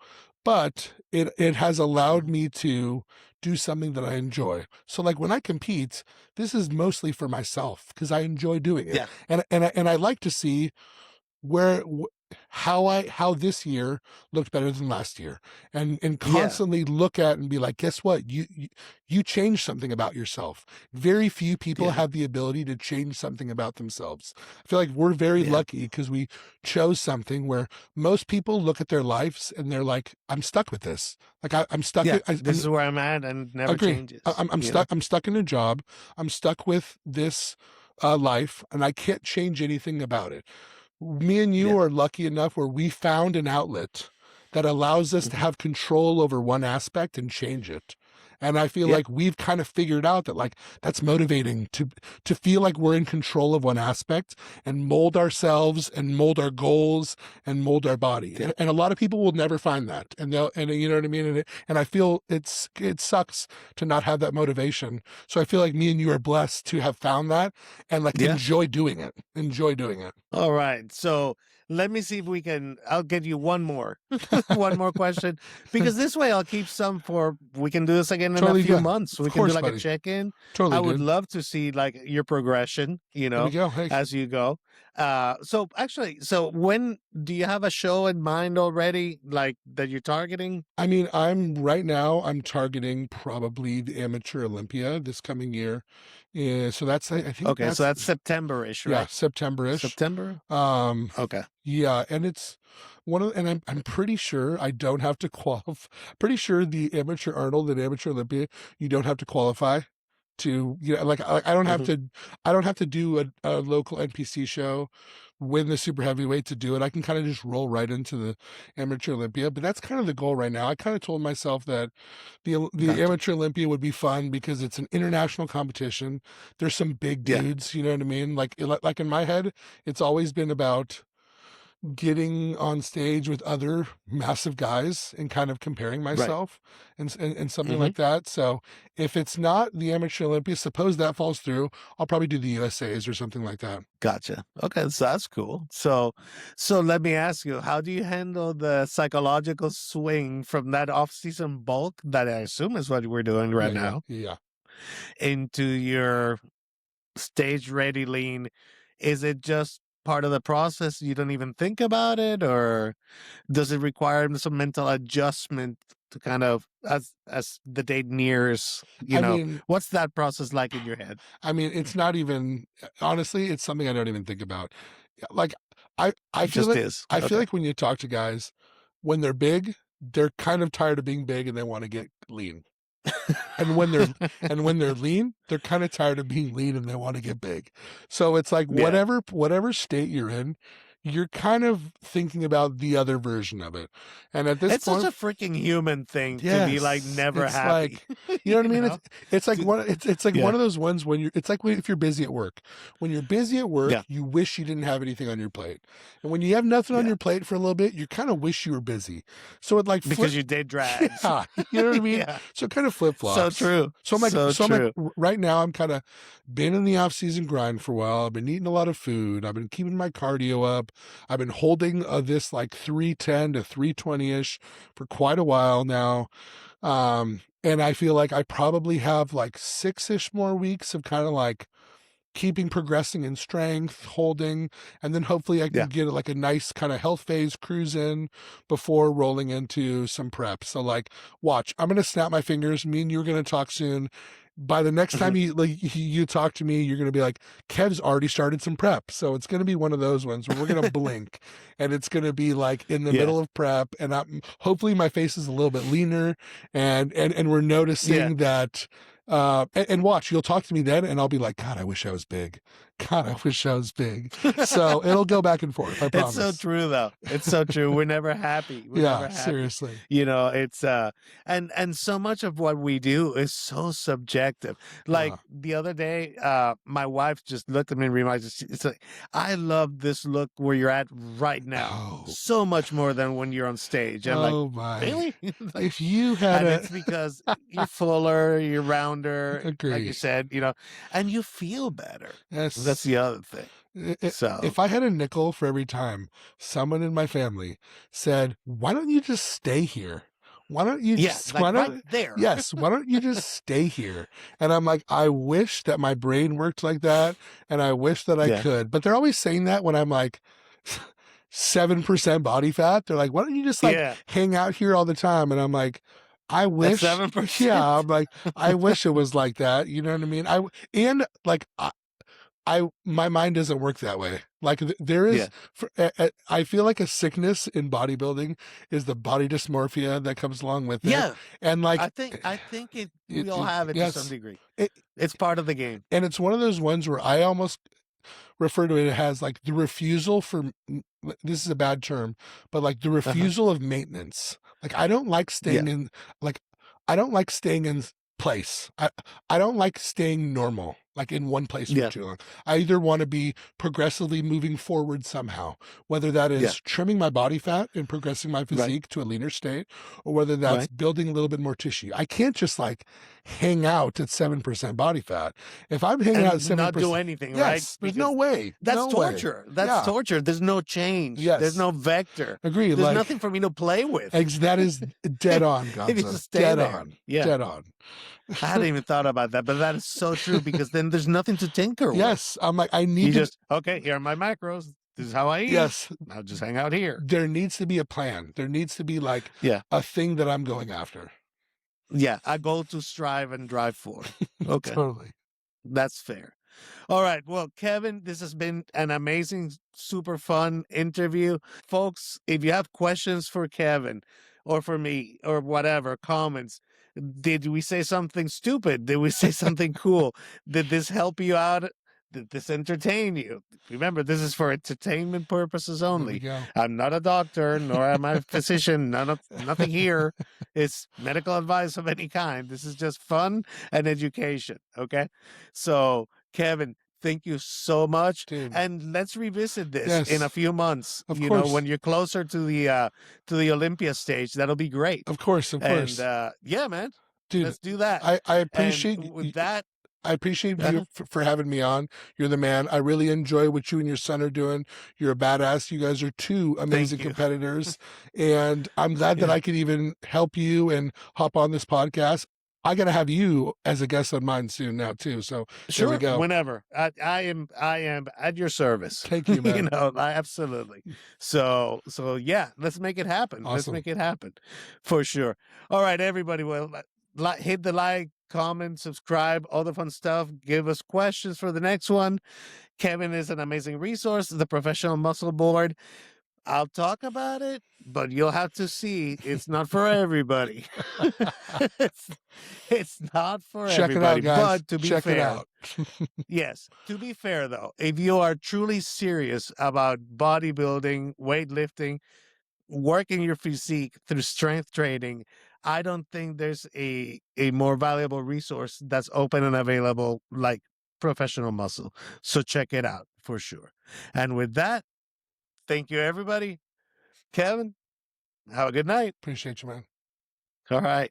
S1: But it has allowed
S2: Mhm.
S1: me to do something that I enjoy. So, like, when I compete, this is mostly for myself because I enjoy doing it.
S2: Yeah.
S1: And I like to see where how this year looked better than last year, and
S2: Yeah.
S1: constantly look at and be like, guess what, you changed something about yourself. Very few people
S2: Yeah.
S1: have the ability to change something about themselves. I feel like we're very
S2: Yeah.
S1: lucky because we chose something where most people look at their lives and they're like, I'm stuck with this. Like, I'm stuck.
S2: Yeah.
S1: I'm
S2: This is where I'm at and never
S1: agree.
S2: changes.
S1: I'm
S2: You know?
S1: stuck. I'm stuck in a job. I'm stuck with this life, and I can't change anything about it. Me and you
S2: Yeah.
S1: are lucky enough where we found an outlet that allows us to
S2: Hmm.
S1: have control over one aspect and change it. And I feel
S2: Yeah.
S1: like we've kind of figured out that, like, that's motivating to feel like we're in control of one aspect and mold ourselves and mold our goals and mold our body.
S2: Yeah.
S1: And a lot of people will never find that. And they'll, and you know what I mean? And I feel it sucks to not have that motivation. So I feel like me and you are blessed to have found that and, like,
S2: Yeah.
S1: enjoy doing it. Enjoy doing it.
S2: All right. So let me see if we can. I'll get you one more, one more question, because this way I'll keep some for. We can do this again in a
S1: Totally,
S2: few
S1: yeah.
S2: months.
S1: Of
S2: We can do
S1: course,
S2: like a
S1: buddy.
S2: check in. I
S1: Totally,
S2: would
S1: dude.
S2: love to see like your progression,
S1: There we go. Hey,
S2: as you go. So actually, so when do you have a show in mind already, like that you're targeting?
S1: I mean, I'm targeting probably the Amateur Olympia this coming year. Yeah, so I think
S2: Okay, so
S1: that's,
S2: that's September-ish,
S1: yeah,
S2: right?
S1: September-ish.
S2: September.
S1: Um,
S2: Okay.
S1: yeah, and it's and I'm pretty sure I don't have to qualify. Pretty sure the Amateur Arnold and Amateur Olympia, you don't have to qualify to, like, I don't have
S2: Hmm.
S1: to do a local NPC show, win the super heavyweight to do it. I can kind of just roll right into the Amateur Olympia. But that's kind of the goal right now. I kind of told myself that the
S2: Gotcha.
S1: Amateur Olympia would be fun because it's an international competition. There's some big
S2: Yeah.
S1: dudes, you know what I mean? Like in my head, it's always been about getting on stage with other massive guys and kind of comparing
S2: Right.
S1: myself and something
S2: Hmm.
S1: like that. So if it's not the Amateur Olympia, suppose that falls through, I'll probably do the USA's or something like that.
S2: Gotcha. Okay, so that's cool. So let me ask you, how do you handle the psychological swing from that off-season bulk that I assume is what we're doing right
S1: Yeah, yeah,
S2: now
S1: yeah.
S2: into your stage ready lean? Is it just part of the process? You don't even think about it, or does it require some mental adjustment to kind of as the date nears?
S1: I mean,
S2: What's that process like in your head?
S1: it's not even, honestly, it's something I don't even think about. Like I
S2: It
S1: feel
S2: just
S1: like
S2: is. Okay.
S1: when you talk to guys, when they're big, they're kind of tired of being big and they want to get lean. And when they're lean, they're kind of tired of being lean and they want to get big. So it's like
S2: Yeah.
S1: whatever state you're in, you're kind of thinking about the other version of it. And at this
S2: It's such
S1: point,
S2: a freaking human thing to be like
S1: yes,
S2: never
S1: it's
S2: happy.
S1: like, you know what I mean? It's like
S2: To-
S1: it's like
S2: yeah.
S1: one of those ones when you're, it's like if you're busy at work. When you're busy at work,
S2: Yeah.
S1: you wish you didn't have anything on your plate. And when you have nothing on
S2: Yeah.
S1: your plate for a little bit, you kind of wish you were busy. So it like
S2: Because you did drags.
S1: yeah, you know what I mean?
S2: Yeah.
S1: So it kind of flip
S2: So
S1: flops.
S2: true.
S1: So
S2: So
S1: I'm like,
S2: true.
S1: right now I'm kind of been in the off season grind for a while. I've been eating a lot of food. I've been keeping my cardio up. I've been holding this like 310 to 320 ish for quite a while now. And I feel like I probably have like 6-ish more weeks of kind of like keeping progressing in strength, holding, and then hopefully I can
S2: Yeah.
S1: get like a nice kind of health phase cruise in before rolling into some prep. So like, watch, I'm gonna snap my fingers. Me and you are gonna talk soon. By the next time you talk to me, you're gonna be like, Kev's already started some prep. So it's gonna be one of those ones where we're gonna blink, and it's gonna be like in the
S2: Yeah.
S1: middle of prep, and hopefully my face is a little bit leaner, and we're noticing that. And watch, you'll talk to me then, and I'll be like, God, I wish I was big. God, I wish I was big. So it'll go back and forth. I promise.
S2: It's so true, though. It's so true. We're never happy. We're never happy.
S1: Seriously.
S2: It's and so much of what we do is so subjective. Like the other day, my wife just looked at me and reminded us, it's like, I love this look where you're at right now so much more than when you're on stage. I'm like,
S1: my.
S2: really? Like,
S1: if you had
S2: it's because you're fuller, you're rounder,
S1: Agree.
S2: like you said, and you feel better.
S1: Yes.
S2: That's the other thing. So
S1: if I had a nickel for every time someone in my family said, why don't you just stay here? Why don't you just,
S2: like right there?
S1: Yes, why don't you just stay here? And I'm like, I wish that my brain worked like that, and I wish that I could. But they're always saying that when I'm like 7% body fat. They're like, why don't you just like hang out here all the time? And I'm like, I wish.
S2: 7%.
S1: Yeah, I'm like, I wish it was like that. You know what I mean? My mind doesn't work that way. Like there is, I feel like a sickness in bodybuilding is the body dysmorphia that comes along with it.
S2: Yeah,
S1: and like
S2: I think we all have it to some degree. It's part of the game,
S1: and it's one of those ones where I almost refer to it as like the refusal for. This is a bad term, but like the refusal of maintenance. Like I don't like staying in. Like I don't like staying in place. I don't like staying normal, like in one place for too long. I either want to be progressively moving forward somehow, whether that is trimming my body fat and progressing my physique to a leaner state, or whether that's building a little bit more tissue. I can't just like hang out at 7% body fat. If I'm hanging out at 7%,
S2: not do anything,
S1: right? There's no way.
S2: That's torture. That's torture. There's no change. There's no vector.
S1: Agree.
S2: There's nothing for me to play with.
S1: That is dead on, Gonzo. Dead on. Dead on.
S2: I hadn't even thought about that, but that is so true because then there's nothing to tinker with.
S1: Yes, I'm like, I need
S2: to okay, here are my macros. This is how I eat.
S1: Yes.
S2: I'll just hang out here.
S1: There needs to be a plan. There needs to be like a thing that I'm going after.
S2: Yeah, I go to strive and drive for. Okay.
S1: Totally.
S2: That's fair. All right. Well, Kevin, this has been an amazing, super fun interview. Folks, if you have questions for Kevin or for me or whatever, comments, did we say something stupid? Did we say something cool? Did this help you out? Did this entertain you? Remember, this is for entertainment purposes only. I'm not a doctor, nor am I a physician. Nothing here is medical advice of any kind. This is just fun and education. Okay. So, Kevin, thank you so much.
S1: Dude.
S2: And let's revisit this in a few months.
S1: Of course.
S2: When you're closer to the Olympia stage, that'll be great.
S1: Of course.
S2: And yeah, man.
S1: Dude,
S2: let's do that.
S1: I appreciate
S2: with that.
S1: I appreciate you for having me on. You're the man. I really enjoy what you and your son are doing. You're a badass. You guys are two amazing competitors. And I'm glad that I could even help you and hop on this podcast. I got to have you as a guest on mine soon now too. So there we
S2: Sure,
S1: go.
S2: whenever. I am at your service.
S1: Thank you, man.
S2: Absolutely. So yeah, let's make it happen. Let's
S1: Awesome.
S2: make it happen for sure. All right, everybody. Well, hit the like, comment, subscribe, all the fun stuff. Give us questions for the next one. Kevin is an amazing resource, the professional muscle board. I'll talk about it, but you'll have to see. It's not for everybody. it's, it's not for
S1: Check it
S2: everybody.
S1: out, guys.
S2: But to be
S1: Check it
S2: fair,
S1: out.
S2: yes, to be fair though, if you are truly serious about bodybuilding, weightlifting, working your physique through strength training, I don't think there's a more valuable resource that's open and available like professional muscle. So check it out for sure. And with that, thank you everybody. Kevin, have a good night.
S1: Appreciate you, man.
S2: All right.